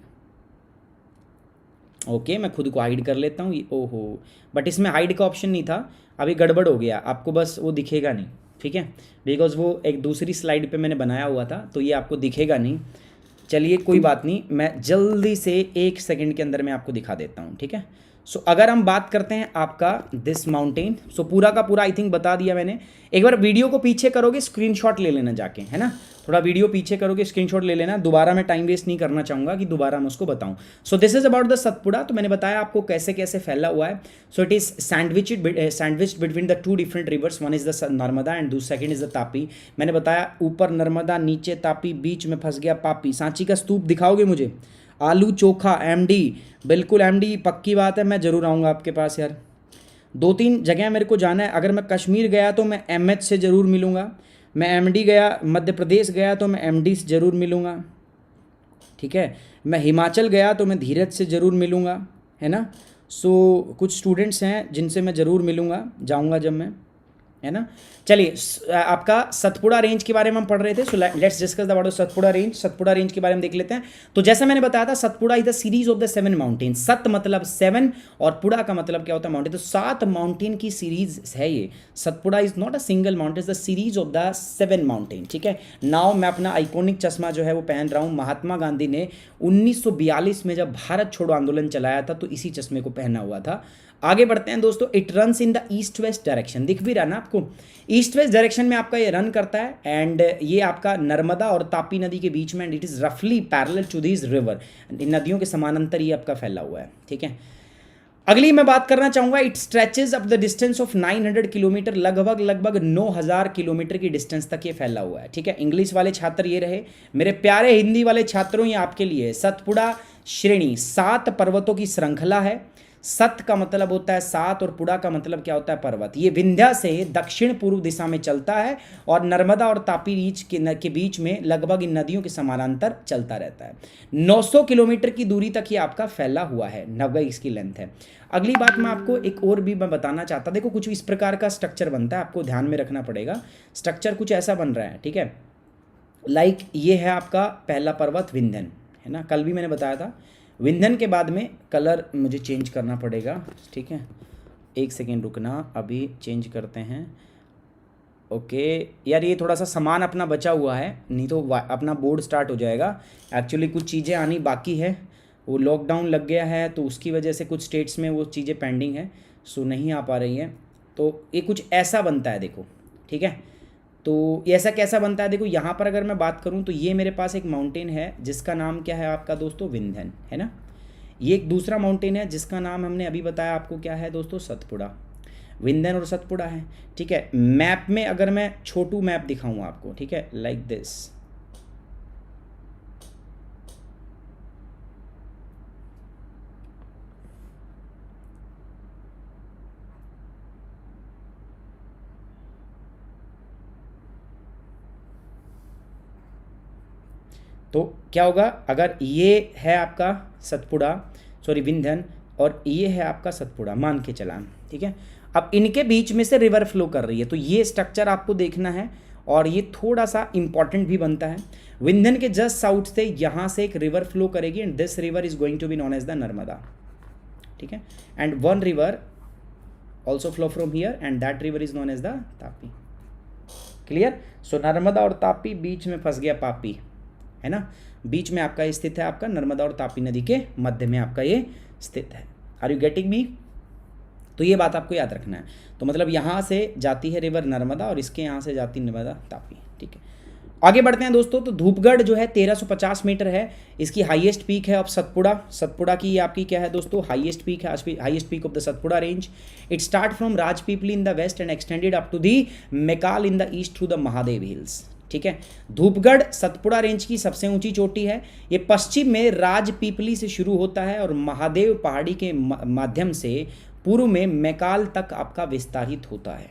Okay, मैं खुद को हाइड कर लेता हूँ। ओहो, बट इसमें हाइड का ऑप्शन नहीं था, अभी गड़बड़ हो गया। आपको बस वो दिखेगा नहीं, ठीक है, बिकॉज वो एक दूसरी स्लाइड पे मैंने बनाया हुआ था, तो ये आपको दिखेगा नहीं। चलिए कोई बात नहीं, मैं जल्दी से 1 सेकंड के अंदर मैं आपको दिखा देता हूँ, ठीक है। सो अगर हम बात करते हैं आपका दिस माउंटेन, सो पूरा का पूरा आई थिंक बता दिया मैंने। एक बार वीडियो को पीछे करोगे, स्क्रीनशॉट ले लेना जाके, है ना, थोड़ा वीडियो पीछे करोगे, स्क्रीनशॉट ले लेना, दोबारा मैं टाइम वेस्ट नहीं करना चाहूँगा कि दोबारा मैं उसको बताऊँ। सो this is about the Satpura. तो मैंने बताया आपको कैसे कैसे फैला हुआ है। So it is sandwiched between the two different reverse, one is the Narmada and second is the Tapi. मैंने बताया ऊपर नर्मदा, नीचे तापी, बीच में फंस गया पापी। सांची का स्तूप दिखाओगे मुझे? आलू चोखा एमडी, बिल्कुल एमडी, पक्की बात है, मैं ज़रूर आऊँगा आपके पास यार। 2-3 जगह मेरे को जाना है। अगर मैं कश्मीर गया तो मैं एमएच से ज़रूर मिलूँगा, मैं एमडी गया, मध्य प्रदेश गया तो मैं एमडी से ज़रूर मिलूँगा, ठीक है। मैं हिमाचल गया तो मैं धीरज से ज़रूर मिलूँगा, है ना। सो कुछ स्टूडेंट्स हैं जिनसे मैं ज़रूर मिलूँगा, जाऊँगा जब मैं, है ना। चलिए, आपका सतपुड़ा रेंज के बारे में हम पढ़ रहे थे। So let's discuss about Satpura range. Satpura range के बारे में देख लेते हैं। तो जैसा मैंने बताया था, Satpura is the series of the 7 mountain. सत मतलब 7 और पुड़ा का मतलब क्या होता है? माउंटेन। तो 7 माउंटेन की सीरीज है ये। Satpura is not a single mountain, is the series of the 7 mountain, ठीक है। नाउ मैं अपना आइकॉनिक चश्मा जो है वो पहन रहा हूँ। महात्मा गांधी ने 1942 में जब भारत छोड़ो आंदोलन चलाया था तो इसी चश्मे को पहना हुआ था। आगे बढ़ते हैं दोस्तों। It runs in the east west direction, दिख भी रहा ना आपको, ईस्ट वेस्ट डायरेक्शन में आपका ये रन करता है। एंड ये आपका नर्मदा और तापी नदी के बीच में, एंड इट इज़ रफली पैरेलल टू दिस रिवर। इन नदियों के समानांतर ये आपका फैला हुआ है, ठीक है। अगली मैं बात करना चाहूँगा, it stretches up the distance of 900 kilometre, लगभग 9000 किलोमीटर की डिस्टेंस तक ये फैला हुआ है, ठीक है। इंग्लिश वाले छात्र ये रहे, मेरे प्यारे हिंदी वाले छात्रों ये आपके लिए। सतपुड़ा श्रेणी 7 पर्वतों की श्रृंखला है। सत का मतलब होता है 7 और पुड़ा का मतलब क्या होता है? पर्वत। ये विंध्या से दक्षिण पूर्व दिशा में चलता है और नर्मदा और तापी रीच के बीच में लगभग इन नदियों के समानांतर चलता रहता है। 900 किलोमीटर की दूरी तक ये आपका फैला हुआ है, 90 इसकी लेंथ है। अगली बात मैं आपको एक और भी मैं बताना चाहता, देखो कुछ इस प्रकार का स्ट्रक्चर बनता है, आपको ध्यान में रखना पड़ेगा। स्ट्रक्चर कुछ ऐसा बन रहा है, ठीक है। लाइक ये है आपका पहला पर्वत विंध्यन, है ना, कल भी मैंने बताया था। विंध्यन के बाद में कलर मुझे चेंज करना पड़ेगा, ठीक है, एक सेकेंड रुकना, अभी चेंज करते हैं। ओके यार, ये थोड़ा सा सामान अपना बचा हुआ है, नहीं तो अपना बोर्ड स्टार्ट हो जाएगा। एक्चुअली कुछ चीज़ें आनी बाकी है, वो लॉकडाउन लग गया है तो उसकी वजह से कुछ स्टेट्स में वो चीज़ें पेंडिंग है, सो नहीं आ पा रही हैं। तो ये कुछ ऐसा बनता है, देखो, ठीक है। तो ये ऐसा कैसा बनता है, देखो यहाँ पर अगर मैं बात करूँ तो ये मेरे पास एक माउंटेन है जिसका नाम क्या है आपका दोस्तों? विंध्यन, है ना। ये एक दूसरा माउंटेन है जिसका नाम हमने अभी बताया आपको क्या है दोस्तों? सतपुड़ा। विंध्यन और सतपुड़ा है, ठीक है। मैप में अगर मैं छोटू मैप दिखाऊँ आपको, ठीक है, लाइक दिस, तो क्या होगा? अगर ये है आपका सतपुड़ा, सॉरी विंध्यन, और ये है आपका सतपुड़ा, मान के चलान, ठीक है। अब इनके बीच में से रिवर फ्लो कर रही है, तो ये स्ट्रक्चर आपको देखना है और ये थोड़ा सा इंपॉर्टेंट भी बनता है। विंध्यन के जस्ट साउथ से यहाँ से एक रिवर फ्लो करेगी and this river is going to be known as the Narmada, ठीक है। And one river also flow from here and that river is known as the Tapi. Clear? So Narmada और तापी, बीच में फंस गया पापी, है ना। बीच में आपका स्थित है, आपका नर्मदा और तापी नदी के मध्य में आपका ये स्थित है। Are you getting me? तो ये बात आपको याद रखना है। तो मतलब यहाँ से जाती है रिवर नर्मदा और इसके यहाँ से जाती नर्मदा तापी, ठीक है। आगे बढ़ते हैं दोस्तों। तो धूपगढ़ जो है 1350 मीटर है, इसकी हाईएस्ट पीक है। अब सतपुड़ा, सतपुड़ा की आपकी क्या है दोस्तों? हाईएस्ट पीक है, highest peak of the Satpura range. It start from Rajpipli in the west and extended up to the Maikal in the east through the Mahadev hills, ठीक है। धूपगढ़ सतपुड़ा रेंज की सबसे ऊंची चोटी है। ये पश्चिम में राजपीपली से शुरू होता है और महादेव पहाड़ी के माध्यम से पूर्व में मैकाल तक आपका विस्तारित होता है।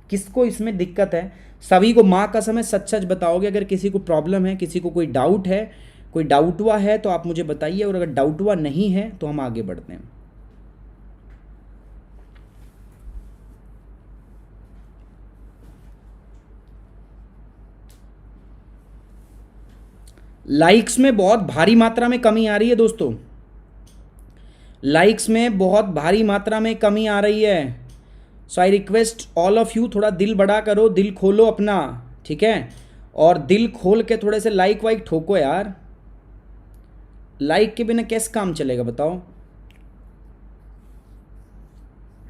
किसको इसमें दिक्कत है? सभी को माँ कसम है सच सच बताओगे। अगर किसी को प्रॉब्लम है, किसी को कोई डाउट है, कोई डाउट हुआ है तो आप मुझे बताइए, और अगर डाउट हुआ नहीं है तो हम आगे बढ़ते हैं। लाइक्स में बहुत भारी मात्रा में कमी आ रही है दोस्तों, लाइक्स में बहुत भारी मात्रा में कमी आ रही है। So I request all of you, थोड़ा दिल बड़ा करो, दिल खोलो अपना, ठीक है। और दिल खोल के थोड़े से लाइक वाइक ठोको यार। लाइक के बिना कैसे काम चलेगा बताओ?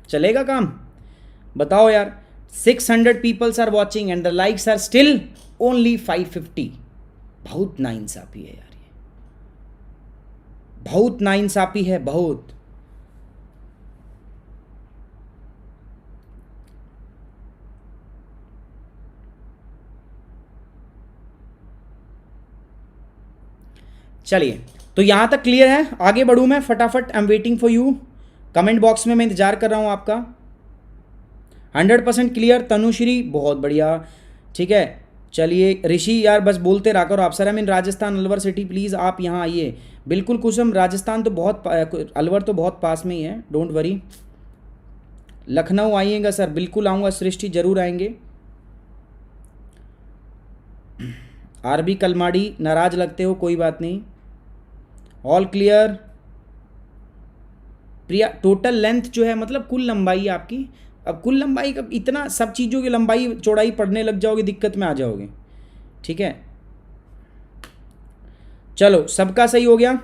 चलेगा काम? बताओ यार। 600 peoples are watching and the likes are still only 550। बहुत नाइंसाफी है यार, ये बहुत नाइंसाफी है, बहुत। चलिए, तो यहां तक क्लियर है, आगे बढ़ूं मैं फटाफट। I am waiting for you, comment box में मैं इंतजार कर रहा हूं आपका। 100% क्लियर तनुश्री, बहुत बढ़िया, ठीक है। चलिए ऋषि यार बस बोलते रहा करो आप। Sir, in Rajasthan Alwar city, please आप यहाँ आइए। बिल्कुल कुसुम, राजस्थान तो बहुत अलवर तो बहुत पास में ही है, डोंट वरी। लखनऊ आइएगा सर, बिल्कुल आऊँगा। सृष्टि जरूर आएंगे। आरबी कलमाड़ी, नाराज लगते हो, कोई बात नहीं। All clear. Priya, total length जो है मतलब कुल लंबाई आपकी, अब कुल लंबाई का इतना सब चीज़ों की लंबाई चौड़ाई पढ़ने लग जाओगे, दिक्कत में आ जाओगे, ठीक है। चलो, सबका सही हो गया।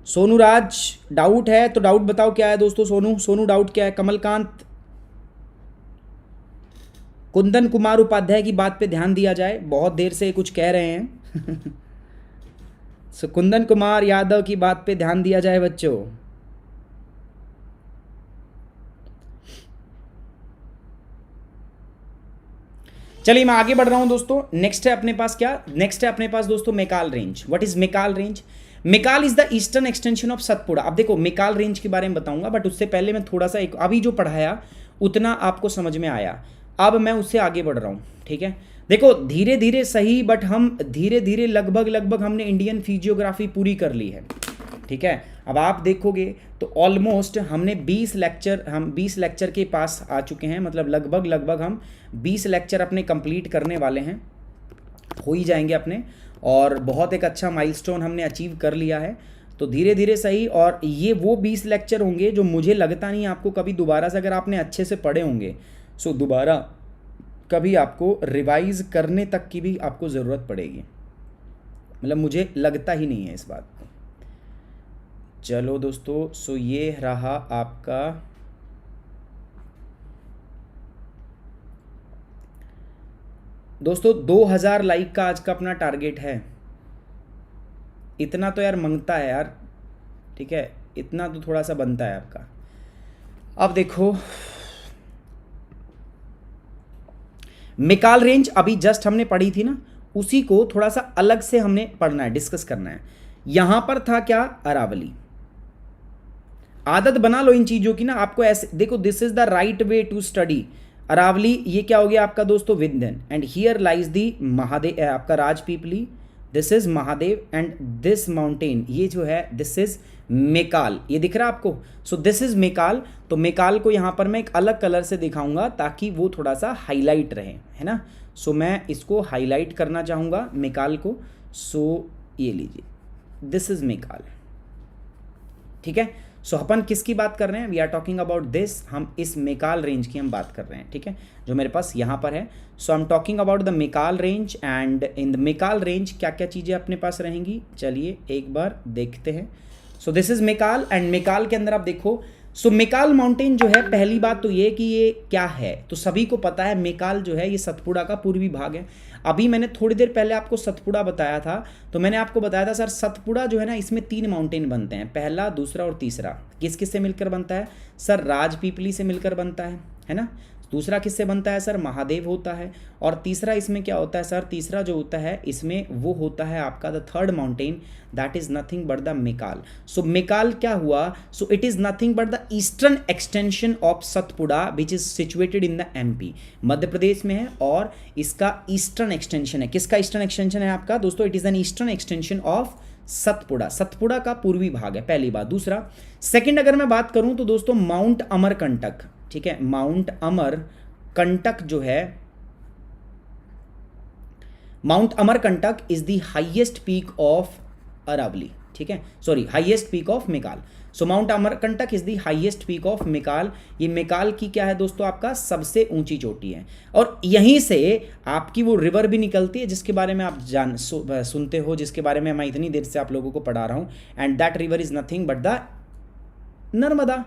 सोनू राज, डाउट है तो डाउट बताओ क्या है दोस्तों। सोनू डाउट क्या है। कमलकांत, कुंदन कुमार उपाध्याय की बात पे ध्यान दिया जाए, बहुत देर से कुछ कह रहे हैं। सो कुंदन कुमार यादव की बात पे ध्यान दिया जाए बच्चों। चलिए मैं आगे बढ़ रहा हूं दोस्तों। नेक्स्ट है अपने पास क्या, नेक्स्ट है अपने पास दोस्तों Maikal range. What is Maikal range? Maikal is the eastern extension of Satpura. अब देखो मेकाल रेंज के बारे में बताऊंगा, बट उससे पहले मैं थोड़ा सा एक अभी जो पढ़ाया उतना आपको समझ में आया, अब मैं उससे आगे बढ़ रहा हूं, ठीक है। देखो धीरे धीरे सही, बट हम धीरे धीरे लगभग हमने इंडियन फिजियोग्राफी पूरी कर ली है, ठीक है। अब आप देखोगे तो ऑलमोस्ट हमने 20 लेक्चर के पास आ चुके हैं, मतलब लगभग हम 20 लेक्चर अपने कंप्लीट करने वाले हैं, हो ही जाएंगे अपने, और बहुत एक अच्छा माइलस्टोन हमने अचीव कर लिया है। तो धीरे धीरे सही, और ये वो 20 लेक्चर होंगे जो मुझे लगता नहीं आपको कभी दोबारा से, अगर आपने अच्छे से पढ़े होंगे सो दोबारा कभी आपको रिवाइज करने तक की भी आपको ज़रूरत पड़ेगी, मतलब मुझे लगता ही नहीं है इस बात को। चलो दोस्तों, सो ये रहा आपका दोस्तों 2000 लाइक का आज का अपना टारगेट है। इतना तो यार मांगता है यार, ठीक है, इतना तो थोड़ा सा बनता है आपका। अब देखो मेकाल रेंज अभी जस्ट हमने पढ़ी थी ना, उसी को थोड़ा सा अलग से हमने पढ़ना है, डिस्कस करना है। यहां पर था क्या, अरावली। आदत बना लो इन चीजों की ना, आपको ऐसे देखो, this is the right way to study. Aravalli ये क्या हो गया आपका दोस्तों, Vindhyan, and here lies the Mahadev, आपका Rajpipli, this is Mahadev, and this mountain ये जो है दिस इज मेकाल। ये दिख रहा है आपको, सो दिस इज मेकाल। तो मेकाल को यहाँ पर मैं एक अलग कलर से दिखाऊंगा ताकि वो थोड़ा सा हाईलाइट रहे, है ना। सो मैं इसको हाईलाइट करना चाहूँगा मेकाल को। सो ये लीजिए, दिस इज मेकाल, ठीक है। सो अपन किसकी बात कर रहे हैं, we are talking about this, हम इस मेकाल रेंज की हम बात कर रहे हैं, ठीक है, जो मेरे पास यहाँ पर है। So I am talking about the Maikal range, and in the Maikal range क्या क्या चीज़ें अपने पास रहेंगी, चलिए एक बार देखते हैं। सो this is Maikal, and Maikal के अंदर आप देखो, सो मेकाल माउंटेन जो है, पहली बात तो ये कि ये क्या है, तो सभी को पता है मेकाल जो है ये सतपुड़ा का पूर्वी भाग है। अभी मैंने थोड़ी देर पहले आपको सतपुड़ा बताया था, तो मैंने आपको बताया था सर सतपुड़ा जो है ना, इसमें 3 माउंटेन बनते हैं, पहला, दूसरा और तीसरा। किस किस से मिलकर बनता है सर, राजपीपली से मिलकर बनता है ना। दूसरा किससे बनता है सर, महादेव होता है। और तीसरा इसमें क्या होता है सर, तीसरा जो होता है इसमें वो होता है आपका the third mountain, that is nothing but the Maikal. So Maikal क्या हुआ, so it is nothing but the eastern extension of Satpura which is situated in the MP, Madhya Pradesh में है, और इसका ईस्टर्न एक्सटेंशन है। किसका ईस्टर्न एक्सटेंशन है आपका दोस्तों, it is an eastern extension of Satpura, Satpura का पूर्वी भाग है, पहली बात। दूसरा, सेकंड अगर मैं बात करूं तो दोस्तों माउंट अमरकंटक, ठीक है, माउंट अमरकंटक जो है, Mount Amarkantak is the highest peak of Aravalli, ठीक है, sorry highest peak of Maikal. So Mount Amarkantak is the highest peak of Maikal. ये मेकाल की क्या है दोस्तों, आपका सबसे ऊंची चोटी है, और यहीं से आपकी वो रिवर भी निकलती है जिसके बारे में आप सुनते हो, जिसके बारे में मैं इतनी देर से आप लोगों को पढ़ा रहा हूं, and that river is nothing but the Narmada.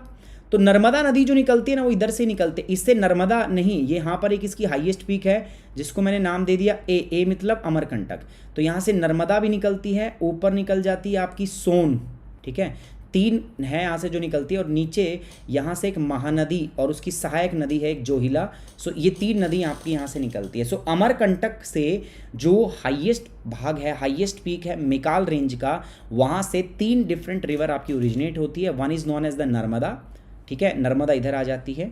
तो नर्मदा नदी जो निकलती है ना वो इधर से निकलते, इससे नर्मदा नहीं, ये यहाँ पर एक इसकी हाईएस्ट पीक है जिसको मैंने नाम दे दिया ए मतलब अमरकंटक। तो यहाँ से नर्मदा भी निकलती है, ऊपर निकल जाती है आपकी सोन, ठीक है, 3 है यहाँ से जो निकलती है, और नीचे यहाँ से एक महानदी और उसकी सहायक नदी है एक जोहिला। सो ये 3 नदी आपकी यहाँ से निकलती है। सो अमरकंटक से जो हाईएस्ट भाग है, हाईएस्ट पीक है मिकाल रेंज का, वहाँ से 3 डिफरेंट रिवर आपकी ओरिजिनेट होती है। One is known as the Narmada, ठीक है, नर्मदा इधर आ जाती है,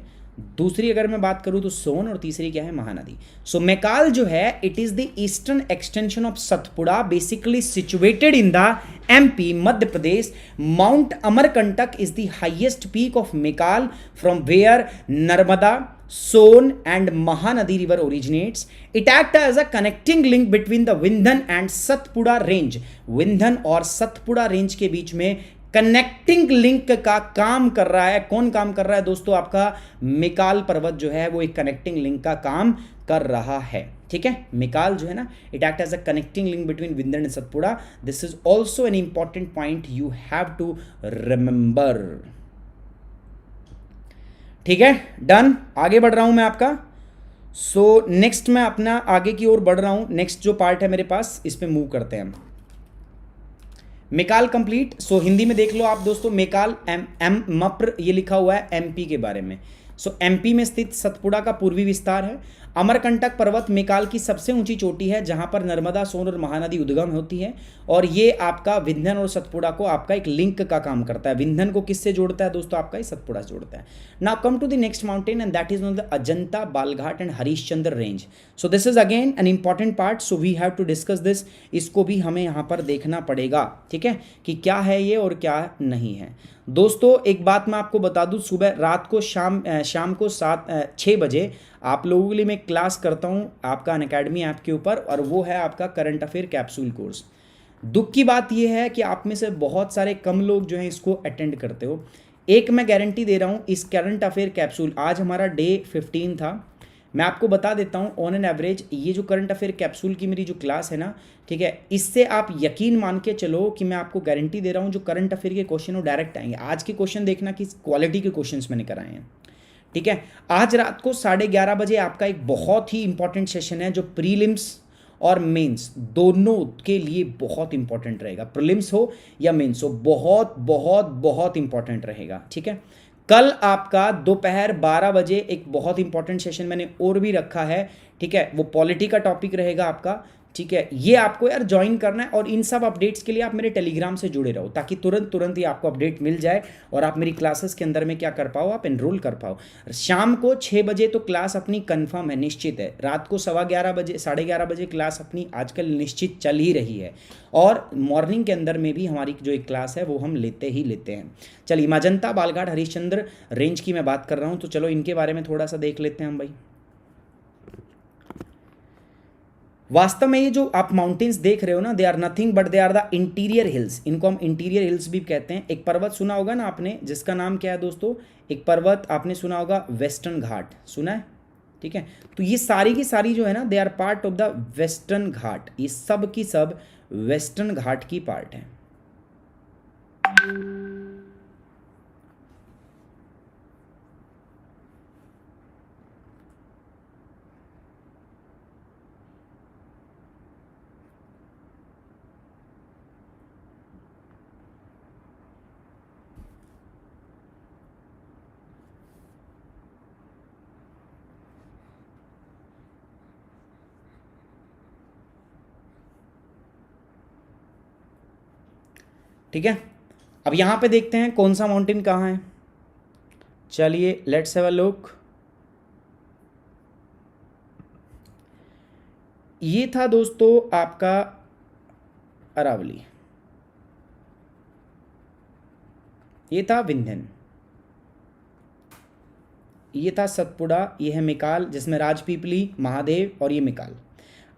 दूसरी अगर मैं बात करूं तो सोन, और तीसरी क्या है, महानदी। सो मैकाल जो है it is the eastern extension of Satpura, basically situated in the MP, Madhya Pradesh. Mount Amarkantak is the highest peak of Maikal from where Narmada, Son and Mahanadi river originates. It acts as a connecting link between the Vindhyan and Satpura range. Vindhyan और Satpura range के बीच में connecting link का काम कर रहा है. कौन काम कर रहा है दोस्तों? आपका मिकाल पर्वत जो है वो एक कनेक्टिंग लिंक का काम कर रहा है. ठीक है, मिकाल जो है ना, it act as a connecting link between Vindhyan and Satpura. This is also an important point you have to remember. ठीक है, डन. आगे बढ़ रहा हूं मैं आपका. सो नेक्स्ट मैं अपना आगे की ओर बढ़ रहा हूं. नेक्स्ट जो पार्ट है मेरे पास, इस पे मूव करते हैं हम. मिकाल कंप्लीट. सो हिंदी में देख लो आप दोस्तों, मिकाल एम मप्र ये लिखा हुआ है एमपी के बारे में. सो एमपी में स्थित सतपुड़ा का पूर्वी विस्तार है. अमरकंटक पर्वत मिकाल की सबसे ऊंची चोटी है जहां पर नर्मदा, सोन और महानदी उद्गम होती है. और ये आपका विंध्यन और सतपुड़ा को आपका एक लिंक का काम करता है. विंध्यन को किससे जोड़ता है दोस्तों? आपका ही सतपुड़ा से जोड़ता है. Now come to the next mountain and that is known the Ajanta, Balaghat and Harishchandra range. So this is again an important part. So we have to discuss this. इसको भी हमें यहाँ पर देखना पड़ेगा. ठीक है, कि क्या है ये और क्या नहीं है. दोस्तों एक बात मैं आपको बता दूं, सुबह रात को शाम को 6 बजे आप लोगों के लिए मैं क्लास करता हूं आपका अनअकैडमी ऐप के ऊपर, और वो है आपका करंट अफेयर कैप्सूल कोर्स. दुख की बात यह है कि आप में से बहुत सारे कम लोग जो हैं इसको अटेंड करते हो. एक मैं गारंटी दे रहा हूं, इस करंट अफेयर कैप्सूल, आज हमारा डे 15 था, मैं आपको बता देता हूं ऑन एन एवरेज ये जो करंट अफेयर कैप्सूल की मेरी जो क्लास है ना, ठीक है, इससे आप यकीन मान के चलो कि मैं आपको गारंटी दे रहा हूं जो करंट अफेयर के क्वेश्चन वो डायरेक्ट आएंगे. आज के क्वेश्चन देखना किस क्वालिटी के क्वेश्चंस मैंने कराए हैं. ठीक है, आज रात को 11:30 बजे आपका एक बहुत ही इंपॉर्टेंट सेशन है जो प्रीलिम्स और मेंस दोनों के लिए बहुत इंपॉर्टेंट रहेगा. प्रीलिम्स हो या मेंस हो, बहुत बहुत बहुत इंपॉर्टेंट रहेगा. ठीक है, कल आपका दोपहर 12 बजे एक बहुत इंपॉर्टेंट सेशन मैंने और भी रखा है. ठीक है, वो पॉलिटी का टॉपिक रहेगा आपका. ठीक है, ये आपको यार ज्वाइन करना है, और इन सब अपडेट्स के लिए आप मेरे टेलीग्राम से जुड़े रहो ताकि तुरंत ही आपको अपडेट मिल जाए और आप मेरी क्लासेस के अंदर में क्या कर पाओ, आप एनरोल कर पाओ. शाम को 6 बजे तो क्लास अपनी कंफर्म है, निश्चित है. रात को 11:15 बजे 11:30 बजे क्लास अपनी आजकल निश्चित चल ही रही है, और मॉर्निंग के अंदर में भी हमारी जो एक क्लास है वो हम लेते हैं. चलिए, अजंता, बालघाट, हरिश्चंद्र रेंज की मैं बात कर रहा हूँ, तो चलो इनके बारे में थोड़ा सा देख लेते हैं हम भाई. वास्तव में ये जो आप माउंटेन्स देख रहे हो ना, they are nothing but they are the interior hills. इनको हम इंटीरियर हिल्स भी कहते हैं. एक पर्वत सुना होगा ना आपने, जिसका नाम क्या है दोस्तों? एक पर्वत आपने सुना होगा वेस्टर्न घाट, सुना है? ठीक है, तो ये सारी की सारी जो है ना, they are part of the western Ghat. ये सब की सब वेस्टर्न घाट की पार्ट है. ठीक है, अब यहां पे देखते हैं कौन सा माउंटेन कहाँ है. चलिए लेट्स हैव अ लुक. ये था दोस्तों आपका अरावली, ये था विंध्यन, ये था सतपुड़ा, ये है मिकाल जिसमें राजपीपली, महादेव और ये मिकाल.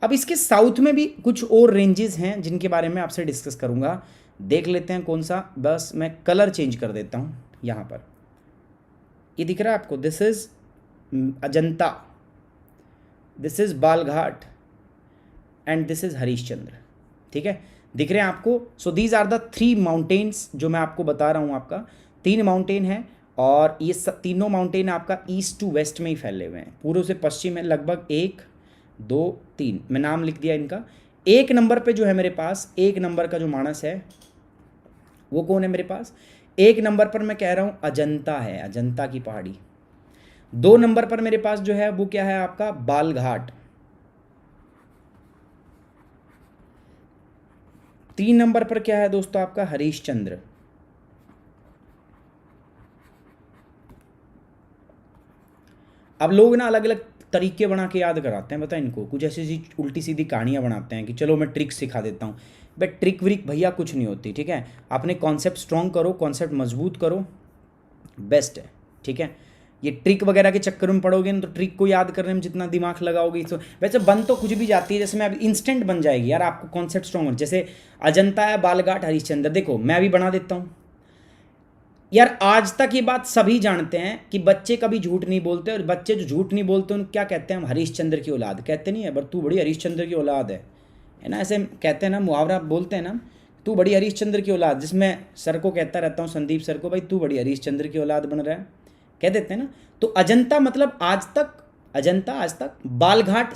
अब इसके साउथ में भी कुछ और रेंजेस हैं जिनके बारे में आपसे डिस्कस करूंगा. देख लेते हैं कौन सा. बस मैं कलर चेंज कर देता हूं. यहां पर ये दिख रहा है आपको, this is Ajanta, this is Balaghat and this is Harishchandra. ठीक है, दिख रहे हैं आपको. So these are the 3 mountains जो मैं आपको बता रहा हूं. आपका 3 माउंटेन है, और ये तीनों माउंटेन आपका ईस्ट टू वेस्ट में ही फैले हुए हैं, पूर्व से पश्चिम में लगभग 1 2 3, मैं नाम लिख दिया इनका। 1 नंबर पे जो है मेरे पास, 1 नंबर का जो मानस है वो कौन है मेरे पास? 1 नंबर पर मैं कह रहा हूँ अजंता है, अजंता की पहाड़ी। 2 नंबर पर मेरे पास जो है वो क्या है आपका? बालघाट। 3 नंबर पर क्या है दोस्तों आपका? हरिश्चंद्र। अब लोग ना अलग अलग तरीके बना के याद कराते हैं, बताए इनको कुछ ऐसी उल्टी सीधी कहानियाँ बनाते हैं कि चलो मैं ट्रिक सिखा देता हूँ। बट ट्रिक व्रिक भैया कुछ नहीं होती, ठीक है। अपने कॉन्सेप्ट स्ट्रॉन्ग करो, कॉन्सेप्ट मजबूत करो, बेस्ट है, ठीक है। ये ट्रिक वगैरह के चक्कर में पड़ोगे ना तो ट्रिक को याद करने में जितना दिमाग लगाओगे तो वैसे बन तो कुछ भी जाती है, जैसे मैं अभी इंस्टेंट बन जाएगी यार, आपको कॉन्सेप्ट स्ट्रॉन्ग, जैसे अजंता है, बालघाट, हरिश्चंद्र। देखो मैं अभी बना देता हूँ यार। आज तक ये बात सभी जानते हैं कि बच्चे कभी झूठ नहीं बोलते, और बच्चे जो झूठ नहीं बोलते उनको क्या कहते हैं हम? हरिश्चंद्र की औलाद कहते नहीं है, पर तू बड़ी हरिश्चंद्र की औलाद है ना, ऐसे कहते हैं ना, मुहावरा बोलते हैं ना, तू बड़ी हरिश्चंद्र की औलाद। जिसमें सर को कहता रहता हूँ, संदीप सर को, भाई तू बड़ी हरिश्चंद्र की औलाद बन रहा है, कह देते हैं ना। तो अजंता मतलब आज तक, अजंता आज तक, बालघाट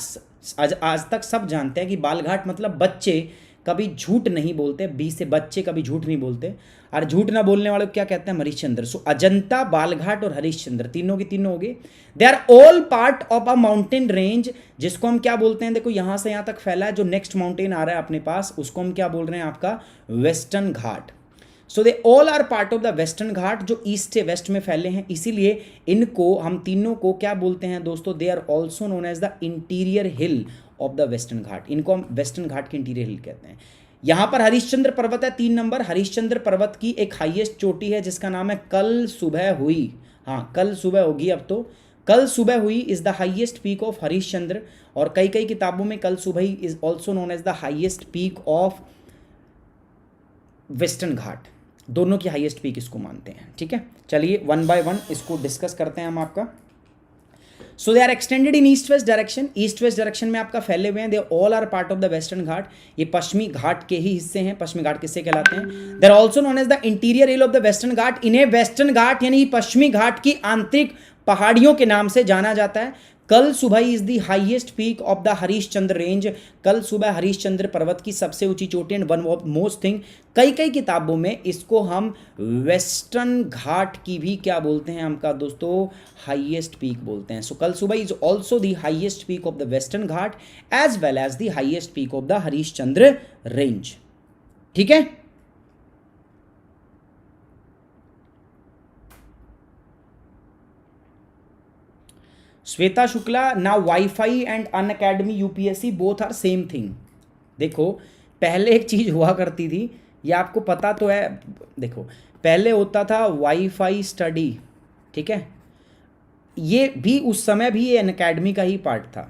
आज तक सब जानते हैं कि बालघाट मतलब बच्चे कभी झूठ नहीं बोलते, बी से बच्चे कभी झूठ नहीं बोलते, और झूठ ना बोलने वाले को क्या कहते हैं? हरिश्चंद्र। सो अजंता, बालघाट और हरिश्चंद्र तीनों की तीनों हो गए। They are all part of a mountain range, जिसको हम क्या बोलते हैं? देखो यहां से यहां तक फैला है, जो नेक्स्ट माउंटेन आ रहा है अपने पास उसको हम क्या बोल रहे हैं? आपका Western Ghat. So they all are part of the western Ghat, जो ईस्ट से वेस्ट में फैले हैं, इसीलिए इनको हम तीनों को क्या बोलते हैं दोस्तों? They are also known as the interior hill of the western Ghat. इनको हम वेस्टर्न घाट के इंटीरियर हिल कहते हैं। यहां पर हरिश्चंद्र पर्वत है 3 नंबर। हरिश्चंद्र पर्वत की एक हाईएस्ट चोटी है जिसका नाम है कल सुबह हुई। हाँ, कल सुबह होगी अब तो। Kalsubai is the highest peak of Harishchandra, और कई कई किताबों में Kalsubai is also known as the highest peak of Western Ghat. दोनों की हाईएस्ट पीक इसको मानते हैं, ठीक है। चलिए 1 बाय 1 इसको डिस्कस करते हैं हम आपका। So they are extended in east west direction. East west direction में आपका फैले हुए हैं। They all are part of the western Ghat. ये पश्चिमी घाट के ही हिस्से हैं, पश्चिमी घाट किससे कहलाते हैं? They are also known as the interior hill of the western Ghat. इन्हें वेस्टर्न घाट यानी पश्चिमी घाट की आंतरिक पहाड़ियों के नाम से जाना जाता है। कल सुबह is the highest peak of the Harishchandra range. कल सुबह हरिश्चंद्र पर्वत की सबसे ऊंची चोटी and one of most thing. कई कई किताबों में इसको हम वेस्टर्न घाट की भी क्या बोलते हैं हमका दोस्तों? हाईएस्ट पीक बोलते हैं। So Kalsubai is also the highest peak of the western Ghat as well as the highest peak of the Harishchandra range, ठीक है। श्वेता शुक्ला, ना WiFi and Unacademy UPSC both are same thing. देखो पहले एक चीज़ हुआ करती थी, ये आपको पता तो है। देखो पहले होता था वाईफाई स्टडी, ठीक है। ये भी उस समय भी ये अनअकैडमी का ही पार्ट था,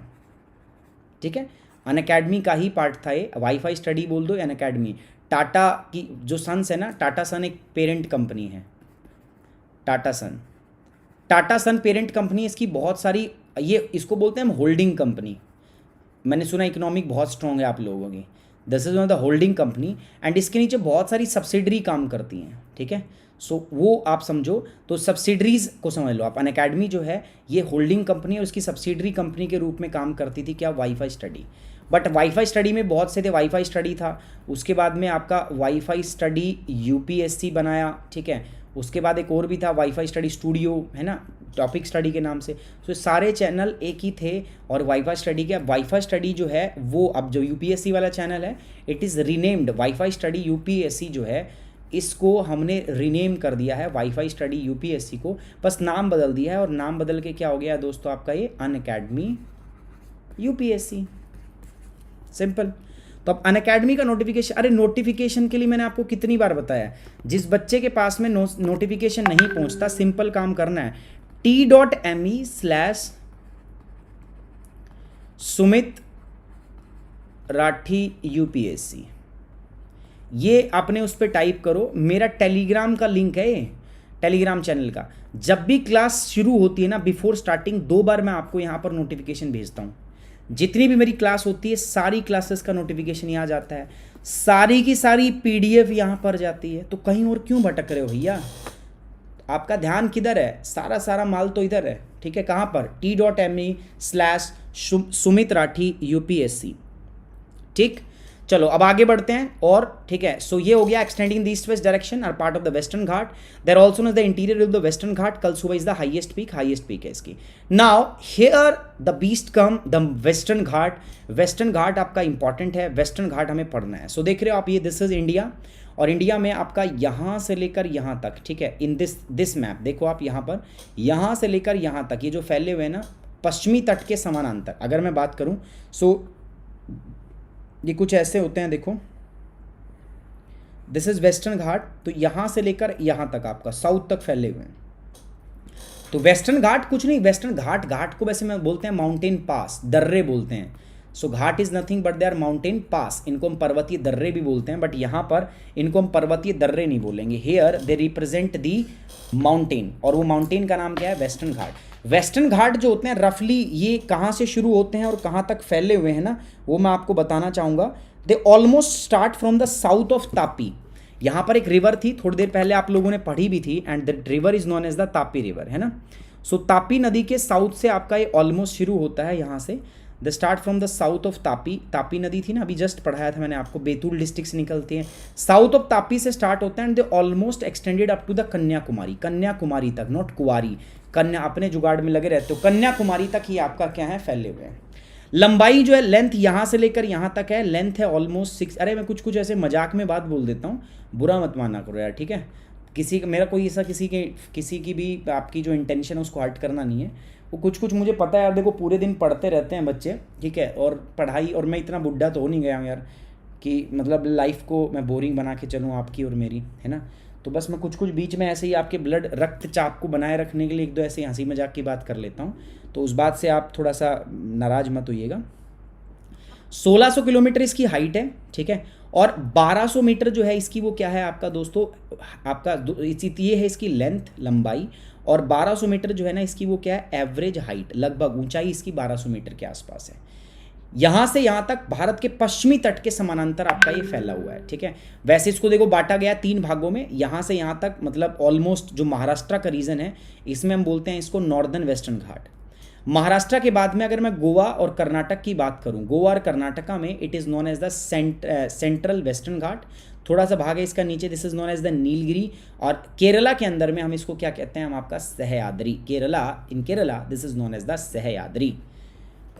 ठीक है। अनअकैडमी का ही पार्ट था ये। वाईफाई स्टडी बोल दो या अनअकैडमी। टाटा की जो सन्स है ना, टाटा सन एक पेरेंट कंपनी है, टाटा सन। टाटा सन पेरेंट कंपनी, इसकी बहुत सारी, ये इसको बोलते हैं हम होल्डिंग कंपनी। मैंने सुना इकोनॉमिक बहुत स्ट्रॉन्ग है आप लोगों की। This is one of the holding company and इसके नीचे बहुत सारी सब्सिडरी काम करती हैं, ठीक है। सो वो आप समझो, तो सब्सिडरीज को समझ लो आप। अनअकैडमी जो है ये होल्डिंग कंपनी है, उसकी सब्सिडरी कंपनी के रूप में काम करती थी क्या? Wifi study. But wifi study में बहुत से थे। वाईफाई स्टडी था, उसके बाद में आपका वाईफाई स्टडी यूपीएससी बनाया, ठीक है। उसके बाद एक और भी था वाईफाई स्टडी स्टूडियो, है ना, टॉपिक स्टडी के नाम से। तो सारे चैनल एक ही थे और वाईफाई स्टडी के। वाईफाई स्टडी जो है वो अब जो यूपीएससी वाला चैनल है, it is renamed wifi study UPSC जो है, इसको हमने रीनेम कर दिया है वाईफाई स्टडी यूपीएससी को, बस नाम बदल दिया है। और नाम बदल के क्या हो गया दोस्तों आपका? ये अनअकैडमी यूपीएससी, सिंपल। तो अब अनअकैडमी का नोटिफिकेशन, अरे नोटिफिकेशन के लिए मैंने आपको कितनी बार बताया, जिस बच्चे के पास में नोटिफिकेशन नहीं पहुंचता, सिंपल काम करना है, t.me/सुमित राठी यूपीएससी, ये आपने उस पर टाइप करो। मेरा टेलीग्राम का लिंक है ये, टेलीग्राम चैनल का। जब भी क्लास शुरू होती है ना, बिफोर स्टार्टिंग 2 बार मैं आपको यहाँ पर नोटिफिकेशन भेजता हूँ। जितनी भी मेरी क्लास होती है सारी क्लासेस का नोटिफिकेशन यहाँ जाता है, सारी की सारी पीडीएफ यहाँ पर जाती है। तो कहीं और क्यों भटक रहे हो भैया? आपका ध्यान किधर है, सारा माल तो इधर है, ठीक है, कहाँ पर, t.me/सुमित राठी UPSC, ठीक। चलो अब आगे बढ़ते हैं और, ठीक है। सो ये हो गया extending the east west direction are part of the western Ghat, they're also known the interior of the western Ghat, Kalsubai is the highest peak है इसकी। Now here the beast come the western Ghat. Western Ghat आपका इंपॉर्टेंट है, western घाट हमें पढ़ना है। सो देख रहे हो आप, ये दिस इज इंडिया, और इंडिया में आपका यहाँ से लेकर यहाँ तक, ठीक है, इन दिस मैप देखो आप, यहाँ पर यहाँ से लेकर यहाँ तक ये जो फैले हुए हैं ना, पश्चिमी तट के समानांतर अगर मैं बात करूँ, सो ये कुछ ऐसे होते हैं, देखो दिस इज वेस्टर्न घाट, तो यहाँ से लेकर यहाँ तक आपका साउथ तक फैले हुए हैं। तो वेस्टर्न घाट कुछ नहीं, वेस्टर्न घाट को वैसे में बोलते हैं माउंटेन पास, दर्रे बोलते हैं। So ghat is nothing but they are mountain pass, इनको हम पर्वतीय दर्रे भी बोलते हैं, बट यहाँ पर इनको हम पर्वतीय दर्रे नहीं बोलेंगे। Here they represent the mountain, और वो माउंटेन का नाम क्या है, वेस्टर्न घाट। वेस्टर्न घाट जो होते हैं रफली ये कहाँ से शुरू होते हैं और कहाँ तक फैले हुए हैं ना, वो मैं आपको बताना चाहूँगा। They almost start from the south of Tapi. यहाँ पर एक रिवर थी, थोड़ी देर पहले आप लोगों ने पढ़ी भी थी, and the river is known as the Tapi river, है ना। सो तापी नदी के साउथ से आपका ये ऑलमोस्ट शुरू होता है, यहाँ से the start from the south of Tapi. Tapi नदी थी ना, अभी जस्ट पढ़ाया था मैंने आपको, बैतूल डिस्ट्रिक्ट से निकलती है, साउथ ऑफ तापी से स्टार्ट होता है, and they almost extended up to the Kanyakumari, Kanyakumari तक, नॉट कुवारी, कन्या अपने जुगाड़ में लगे रहते हो, कन्याकुमारी तक ही आपका क्या है, फैले हुए हैं। लंबाई जो है, लेंथ यहाँ से लेकर यहाँ तक है, लेंथ है ऑलमोस्ट 6। अरे मैं कुछ ऐसे मजाक में बात बोल देता हूँ, बुरा मत माना करो यार, ठीक है। किसी का, मेरा कोई ऐसा किसी की भी आपकी जो इंटेंशन है उसको हर्ट करना नहीं है। वो कुछ मुझे पता है यार, देखो पूरे दिन पढ़ते रहते हैं बच्चे, ठीक है, और पढ़ाई, और मैं इतना बुढ़ा तो हो नहीं गया हूँ यार कि मतलब लाइफ को मैं बोरिंग बना के चलूँ आपकी और मेरी, है ना। तो बस मैं कुछ बीच में ऐसे ही आपके ब्लड रक्तचाप को बनाए रखने के लिए एक दो ऐसे हंसी मजाक की बात कर लेता हूँ, तो उस बात से आप थोड़ा सा नाराज मत होइएगा। 1600 किलोमीटर इसकी हाइट है, ठीक है, और 1200 मीटर जो है इसकी वो क्या है आपका दोस्तों, आपका ये है इसकी लेंथ, लंबाई, और 1200 मीटर जो है ना इसकी वो क्या है, एवरेज हाइट, लगभग ऊंचाई इसकी 1200 मीटर के आसपास है। यहाँ से यहाँ तक भारत के पश्चिमी तट के समानांतर आपका ये फैला हुआ है, ठीक है। वैसे इसको देखो बांटा गया 3 भागों में, यहाँ से यहाँ तक मतलब ऑलमोस्ट जो महाराष्ट्र का रीजन है, इसमें हम बोलते हैं इसको नॉर्दर्न वेस्टर्न घाट। महाराष्ट्र के बाद में अगर मैं गोवा और कर्नाटक की बात करूं, गोवा और कर्नाटका में it is known as the central Western Ghat. थोड़ा सा भाग है इसका नीचे, this is known as the Nilgiri. और केरला के अंदर में हम इसको क्या कहते हैं, हम आपका Sahyadri, in Kerala this is known as the Sahyadri.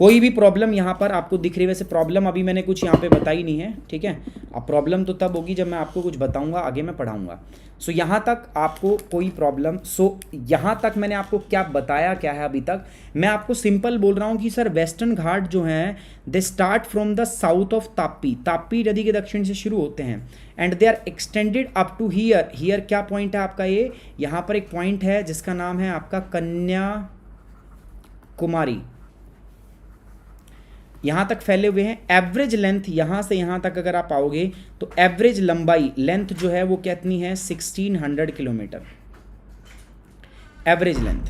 कोई भी प्रॉब्लम यहाँ पर आपको दिख रही है, वैसे प्रॉब्लम अभी मैंने कुछ यहाँ पे बताई नहीं है, ठीक है। अब प्रॉब्लम तो तब होगी जब मैं आपको कुछ बताऊंगा, आगे मैं पढ़ाऊंगा। सो यहाँ तक आपको कोई प्रॉब्लम, सो यहाँ तक मैंने आपको क्या बताया क्या है अभी तक, मैं आपको सिंपल बोल रहा हूँ कि सर वेस्टर्न घाट जो हैं they start from the south of Tapi, Tapi नदी के दक्षिण से शुरू होते हैं, and they are extended up to here क्या पॉइंट है आपका, ये यहाँ पर एक पॉइंट है जिसका नाम है आपका कन्याकुमारी, यहाँ तक फैले हुए हैं। एवरेज लेंथ यहाँ से यहाँ तक अगर आप आओगे तो एवरेज लंबाई, लेंथ जो है वो कितनी है, 1600 किलोमीटर एवरेज लेंथ,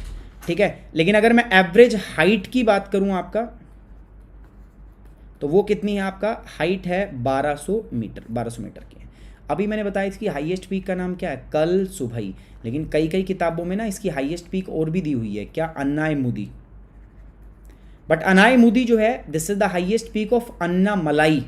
ठीक है। लेकिन अगर मैं एवरेज हाइट की बात करूँ आपका, तो वो कितनी है, आपका हाइट है 1200 मीटर की। अभी मैंने बताया इसकी हाईएस्ट पीक का नाम क्या है, कल सुबही, लेकिन कई किताबों में ना इसकी हाईएस्ट पीक और भी दी हुई है, क्या, अन्नायमुदी। बट अनायमुदी जो है this is the highest peak of Annamalai,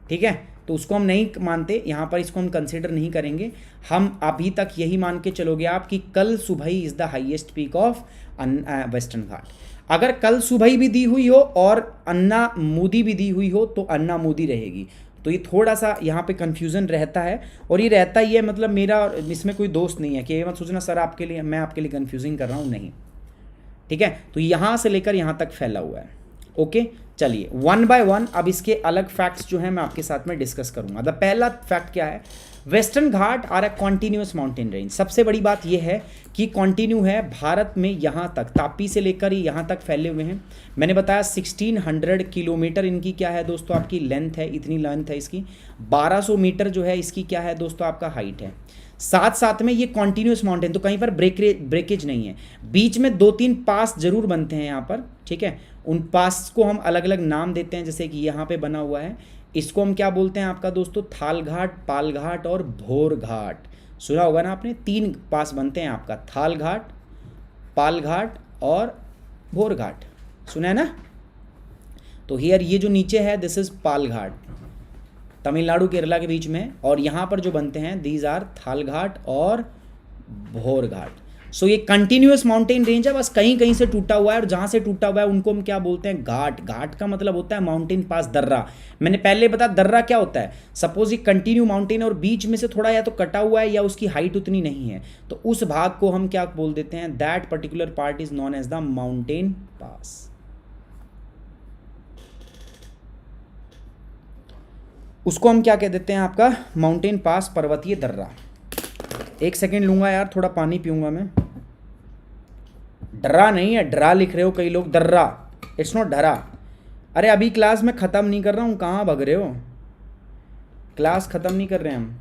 ठीक है, तो उसको हम नहीं मानते यहाँ पर, इसको हम कंसिडर नहीं करेंगे। हम अभी तक यही मान के चलोगे आप कि Kalsubai is the highest peak of Western Ghat. अगर कल सुबही भी दी हुई हो और अन्नामुदी भी दी हुई हो तो अन्नामुदी रहेगी। तो ये थोड़ा सा यहाँ पे कंफ्यूजन रहता है, और ये रहता ही है, मतलब मेरा इसमें कोई दोस्त नहीं है कि ये मत सोचना सर आपके लिए, मैं आपके लिए कंफ्यूजिंग कर रहा हूँ, नहीं, ठीक है। तो यहाँ से लेकर यहाँ तक फैला हुआ है, ओके। चलिए 1 बाय 1 अब इसके अलग फैक्ट्स जो है मैं आपके साथ में डिस्कस करूंगा। द पहला फैक्ट क्या है, western Ghat are a continuous mountain range. सबसे बड़ी बात यह है कि कॉन्टिन्यू है, भारत में यहाँ तक तापी से लेकर यहाँ तक फैले हुए हैं। मैंने बताया 1600 किलोमीटर इनकी क्या है दोस्तों, आपकी लेंथ है, इतनी लेंथ है इसकी। 1200 मीटर जो है इसकी क्या है दोस्तों, आपका हाइट है। साथ में ये कॉन्टिन्यूस माउंटेन, तो कहीं पर ब्रेकेज नहीं है, बीच में 2-3 पास जरूर बनते हैं यहाँ पर, ठीक है। उन पास को हम अलग अलग नाम देते हैं, जैसे कि यहाँ पे बना हुआ है, इसको हम क्या बोलते हैं आपका दोस्तों, थाल घाट, पाल घाट और भोर घाट। सुना होगा ना आपने, 3 पास बनते हैं आपका, थाल घाट, पाल घाट और भोर घाट, सुना है ना। तो हियर ये जो नीचे है दिस इज पाल घाट, तमिलनाडु केरला के बीच में, और यहाँ पर जो बनते हैं दीज आर थाल घाट और भोर घाट। सो ये कंटिन्यूअस माउंटेन रेंज है, बस कहीं कहीं से टूटा हुआ है, और जहाँ से टूटा हुआ है उनको हम क्या बोलते हैं, घाट। घाट का मतलब होता है माउंटेन पास, दर्रा। मैंने पहले बताया दर्रा क्या होता है, सपोज ये कंटिन्यू माउंटेन और बीच में से थोड़ा या तो कटा हुआ है या उसकी हाइट उतनी नहीं है, तो उस भाग को हम क्या बोल देते हैं, that particular part is known as the mountain pass. उसको हम क्या कह देते हैं, आपका माउंटेन पास, पर्वतीय दर्रा। एक सेकेंड लूंगा यार, थोड़ा पानी पीऊंगा मैं। डरा नहीं है, डरा लिख रहे हो कई लोग, दर्रा, इट्स नॉट डरा। अरे अभी क्लास में ख़त्म नहीं कर रहा हूँ, कहाँ भग रहे हो, क्लास ख़त्म नहीं कर रहे हम।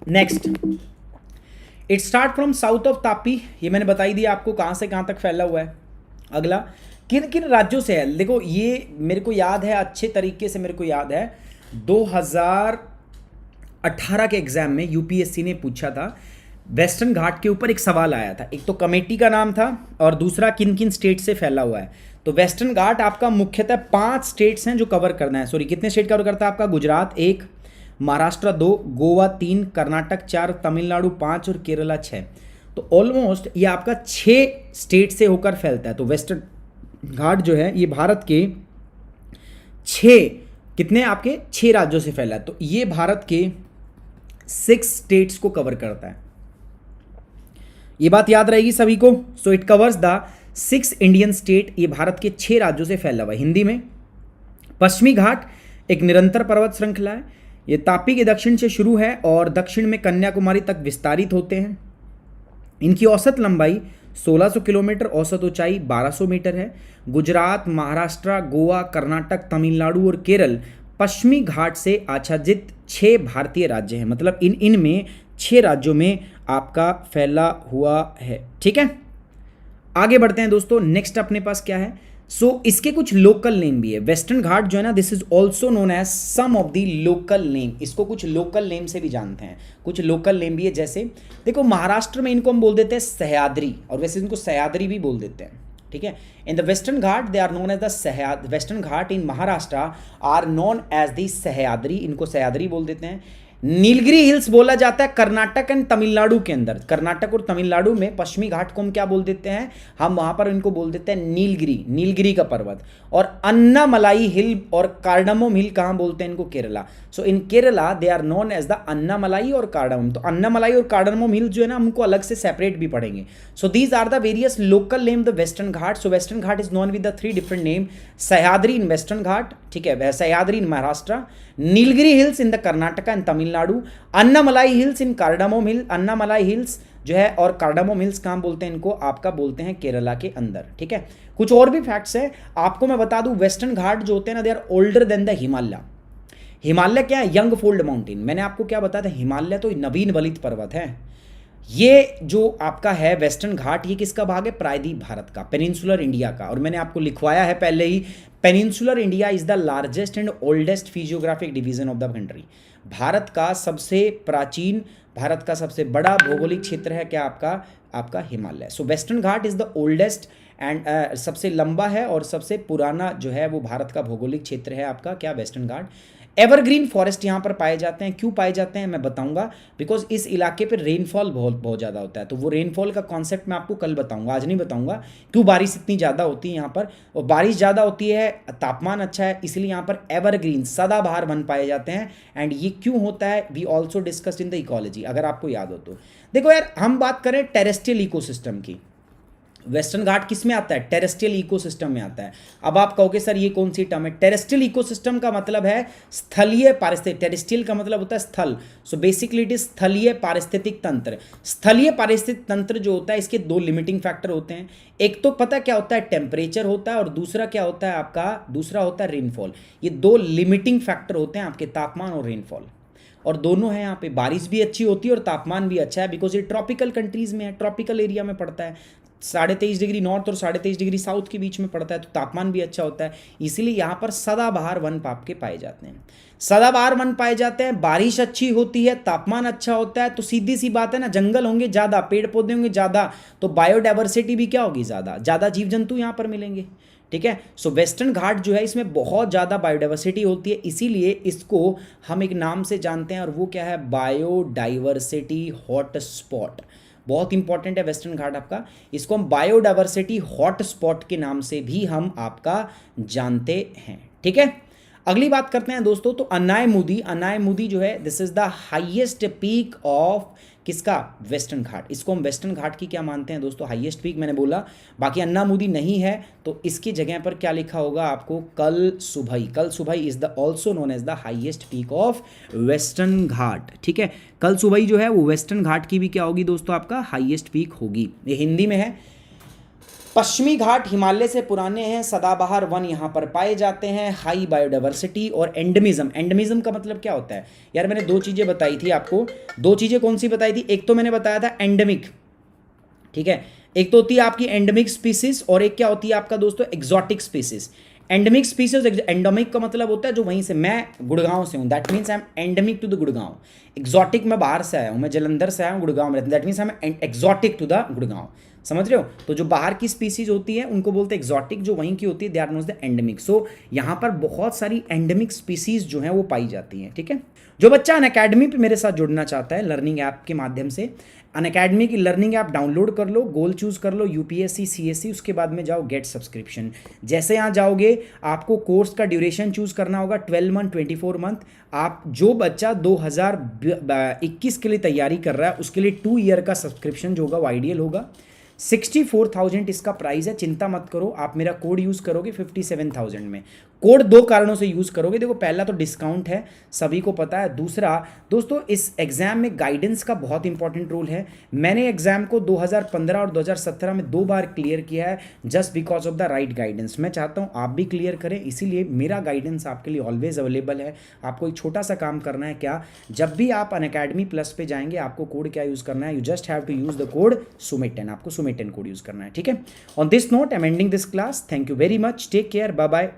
Next, it start from south of Tapi, ये मैंने बताई दिया आपको कहाँ से कहाँ तक फैला हुआ है। अगला, किन किन राज्यों से है, देखो ये मेरे को याद है अच्छे तरीके से, मेरे को याद है 2018 के एग्जाम में यूपीएससी ने पूछा था, वेस्टर्न घाट के ऊपर एक सवाल आया था, एक तो कमेटी का नाम था और दूसरा किन किन स्टेट से फैला हुआ है। तो वेस्टर्न घाट आपका मुख्यतः 5 स्टेट्स हैं जो कवर करना है, सॉरी कितने स्टेट कवर करता है आपका, गुजरात 1, महाराष्ट्र 2, गोवा 3, कर्नाटक 4, तमिलनाडु 5 और केरला 6। तो ऑलमोस्ट ये आपका 6 स्टेट से होकर फैलता है। तो वेस्टर्न घाट जो है ये भारत के 6, कितने आपके 6 राज्यों से फैला है। तो ये भारत के 6 स्टेट्स को कवर करता है, ये बात याद रहेगी सभी को। So it covers the 6 Indian state, ये भारत के 6 राज्यों से फैला हुआ है। हिंदी में, पश्चिमी घाट एक निरंतर पर्वत श्रृंखला है, ये तापी के दक्षिण से शुरू है और दक्षिण में कन्याकुमारी तक विस्तारित होते हैं। इनकी औसत लंबाई 1600 किलोमीटर, औसत ऊंचाई 1200 मीटर है। गुजरात, महाराष्ट्र, गोवा, कर्नाटक, तमिलनाडु और केरल पश्चिमी घाट से आच्छादित 6 भारतीय राज्य हैं, मतलब इनमें 6 राज्यों में आपका फैला हुआ है। ठीक है, आगे बढ़ते हैं दोस्तों। नेक्स्ट अपने पास क्या है, इसके कुछ लोकल नेम भी है। वेस्टर्न घाट जो है ना, this is also known as some of the local name, इसको कुछ लोकल नेम से भी जानते हैं। कुछ लोकल नेम भी है, जैसे देखो महाराष्ट्र में इनको हम बोल देते हैं सह्याद्री, और वैसे इनको सह्याद्री भी बोल देते हैं। ठीक है, in the western Ghat they are known as the western Ghat in Maharashtra are known as the Sahyadri, इनको सह्याद्री बोल देते हैं। नीलगिरी हिल्स बोला जाता है कर्नाटक एंड तमिलनाडु के अंदर, कर्नाटक और तमिलनाडु में पश्चिमी घाट को हम क्या बोल देते हैं, हम वहां पर इनको बोल देते हैं नीलगिरी, नीलगिरी का पर्वत। और अन्नामलाई हिल और कार्डामोम हिल कहाँ बोलते हैं इनको, Kerala. So in Kerala they are known as the Annamalai और कार्डामोम। तो अन्नामलाई और कार्डामोम हिल जो है ना, हमको अलग से सेपरेट भी पढ़ेंगे। So these are the various local name the western Ghat. So Western Ghat is known with the 3 different name, Sahyadri in Western Ghat, ठीक है, Sahyadri in Maharashtra, Nilgiri hills in the Karnataka and Tamil Nadu, Annamalai hills in cardamom hill, Annamalai hills जो है और कार्डामोम हिल्स कहाँ बोलते हैं इनको, आपका बोलते हैं केरला के अंदर। ठीक है, कुछ और भी फैक्ट्स है आपको मैं बता दूं, वेस्टर्न घाट जो होते हैं ना, they are older than the Himalaya. Himalaya क्या है, यंग फोल्ड माउंटेन। मैंने आपको क्या बताया था, हिमालय तो नवीन वलित पर्वत है। ये जो आपका है वेस्टर्न घाट, ये किसका भाग है, प्रायद्वीप भारत का, पेनिनसुलर इंडिया का। और मैंने आपको लिखवाया है पहले ही, peninsular India is the largest and oldest physiographic division of the country. Bharat का सबसे प्राचीन, भारत का सबसे बड़ा भौगोलिक क्षेत्र है क्या, आपका हिमालय। सो Western Ghat is the oldest and सबसे लंबा है और सबसे पुराना जो है वो भारत का भौगोलिक क्षेत्र है आपका क्या, वेस्टर्न घाट। एवरग्रीन फॉरेस्ट यहाँ पर पाए जाते हैं, क्यों पाए जाते हैं मैं बताऊंगा, बिकॉज इस इलाके पर रेनफॉल बहुत ज़्यादा होता है। तो वो रेनफॉल का कॉन्सेप्ट मैं आपको कल बताऊंगा, आज नहीं बताऊंगा, क्यों बारिश इतनी ज़्यादा होती है यहाँ पर। और बारिश ज़्यादा होती है, तापमान अच्छा है, इसलिए यहाँ पर एवरग्रीन सदाबहार वन पाए जाते हैं। एंड ये क्यों होता है, we also discussed in the ecology, अगर आपको याद हो तो। देखो यार, हम बात करें टेरेस्ट्रियल इकोसिस्टम की, वेस्टर्न घाट किस में आता है, टेरेस्ट्रियल इकोसिस्टम में आता है। अब आप कहोगे सर ये कौन सी टर्म है, टेरेस्ट्रियल इकोसिस्टम का मतलब है स्थलीय पारिस्थितिक, टेरेस्ट्रियल का मतलब होता है स्थल, सो बेसिकली इट इज स्थलीय पारिस्थितिक तंत्र। स्थलीय पारिस्थितिक तंत्र जो होता है, इसके 2 लिमिटिंग फैक्टर होते हैं। एक तो पता क्या होता है, टेम्परेचर होता है, और दूसरा क्या होता है आपका, दूसरा होता है रेनफॉल। ये 2 लिमिटिंग फैक्टर होते हैं आपके, तापमान और रेनफॉल। और दोनों है यहाँ पे, बारिश भी अच्छी होती है और तापमान भी अच्छा है, बिकॉज ये ट्रॉपिकल कंट्रीज़ में है, ट्रॉपिकल एरिया में पड़ता है, 23.5 डिग्री नॉर्थ और 23.5 डिग्री साउथ के बीच में पड़ता है, तो तापमान भी अच्छा होता है, इसीलिए यहाँ पर सदाबहार वन आपके पाए जाते हैं। सदाबहार वन पाए जाते हैं, बारिश अच्छी होती है, तापमान अच्छा होता है, तो सीधी सी बात है ना, जंगल होंगे ज़्यादा, पेड़ पौधे होंगे ज़्यादा, तो बायोडाइवर्सिटी भी क्या होगी, ज़्यादा जीव जंतु यहाँ पर मिलेंगे। ठीक है, सो वेस्टर्न घाट जो है इसमें बहुत ज़्यादा बायोडाइवर्सिटी होती है, इसीलिए इसको हम एक नाम से जानते हैं, और वो क्या है, बायोडाइवर्सिटी हॉटस्पॉट। बहुत इंपॉर्टेंट है वेस्टर्न घाट आपका, इसको हम बायोडाइवर्सिटी हॉटस्पॉट के नाम से भी हम आपका जानते हैं। ठीक है, अगली बात करते हैं दोस्तों, तो अनायमुदी जो है, this is the highest peak of किसका, वेस्टर्न घाट। इसको हम वेस्टर्न घाट की क्या मानते हैं दोस्तों, हाईएस्ट पीक मैंने बोला। बाकी अन्नामुदी नहीं है तो इसकी जगह पर क्या लिखा होगा आपको, Kalsubai is the also known as the highest peak of Western Ghat. ठीक है, कल सुबई जो है वो वेस्टर्न घाट की भी क्या होगी दोस्तों, आपका हाईएस्ट पीक होगी। ये हिंदी में है। पश्चिमी घाट हिमालय से पुराने हैं, सदाबहार वन यहाँ पर पाए जाते हैं, हाई बायोडाइवर्सिटी और एंडेमिज्म का मतलब क्या होता है यार, मैंने दो चीज़ें बताई थी आपको, दो चीज़ें कौन सी बताई थी, एक तो मैंने बताया था एंडेमिक, ठीक है, एक तो होती है आपकी एंडेमिक स्पीसीज और एक क्या होती है आपका दोस्तों, exotic species. Endemic species, endemic का मतलब होता है जो वहीं से, मैं गुड़गांव से हूँ, that means I am endemic to the Gurgaon. Exotic मैं बाहर से आया हूँ, मैं जलंधर से आया हूँ, गुड़गांव में रहता हूँ, that means I am exotic to the Gurgaon. समझ रहे हो, तो जो बाहर की स्पीसीज होती है उनको बोलते हैं एग्जॉटिक, जो वहीं की होती है they are known the endemic. So यहाँ पर बहुत सारी एंडेमिक स्पीसीज जो हैं वो पाई जाती हैं। ठीक है, जो बच्चा अनअकैडमी पे मेरे साथ जुड़ना चाहता है लर्निंग ऐप के माध्यम से, अनअकैडमी की लर्निंग ऐप डाउनलोड कर लो, गोल चूज कर लो यूपीएससी सीएससी, उसके बाद में जाओ गेट सब्सक्रिप्शन। जैसे यहाँ जाओगे आपको कोर्स का ड्यूरेशन चूज करना होगा, 12 मंथ 24 मंथ। आप जो बच्चा 2021 के लिए तैयारी कर रहा है उसके लिए 2 ईयर का सब्सक्रिप्शन जो होगा वो आइडियल होगा। 64,000 इसका प्राइस है, चिंता मत करो, आप मेरा कोड यूज़ करोगे 57,000 में। कोड दो कारणों से यूज़ करोगे, देखो पहला तो डिस्काउंट है, सभी को पता है, दूसरा दोस्तों इस एग्ज़ाम में गाइडेंस का बहुत इंपॉर्टेंट रोल है। मैंने एग्ज़ाम को 2015 और 2017 में 2 बार क्लियर किया है, just because of the right guidance. मैं चाहता हूँ आप भी क्लियर करें, इसीलिए मेरा गाइडेंस आपके लिए ऑलवेज अवेलेबल है। आपको एक छोटा सा काम करना है, क्या, जब भी आप अनअकैडमी प्लस पे जाएंगे आपको कोड क्या यूज़ करना है, you just have to use the code सुमित10, आपको सुमित10 कोड यूज़ करना है। ठीक है, on this note I am ending this class, thank you very much, take care, bye bye.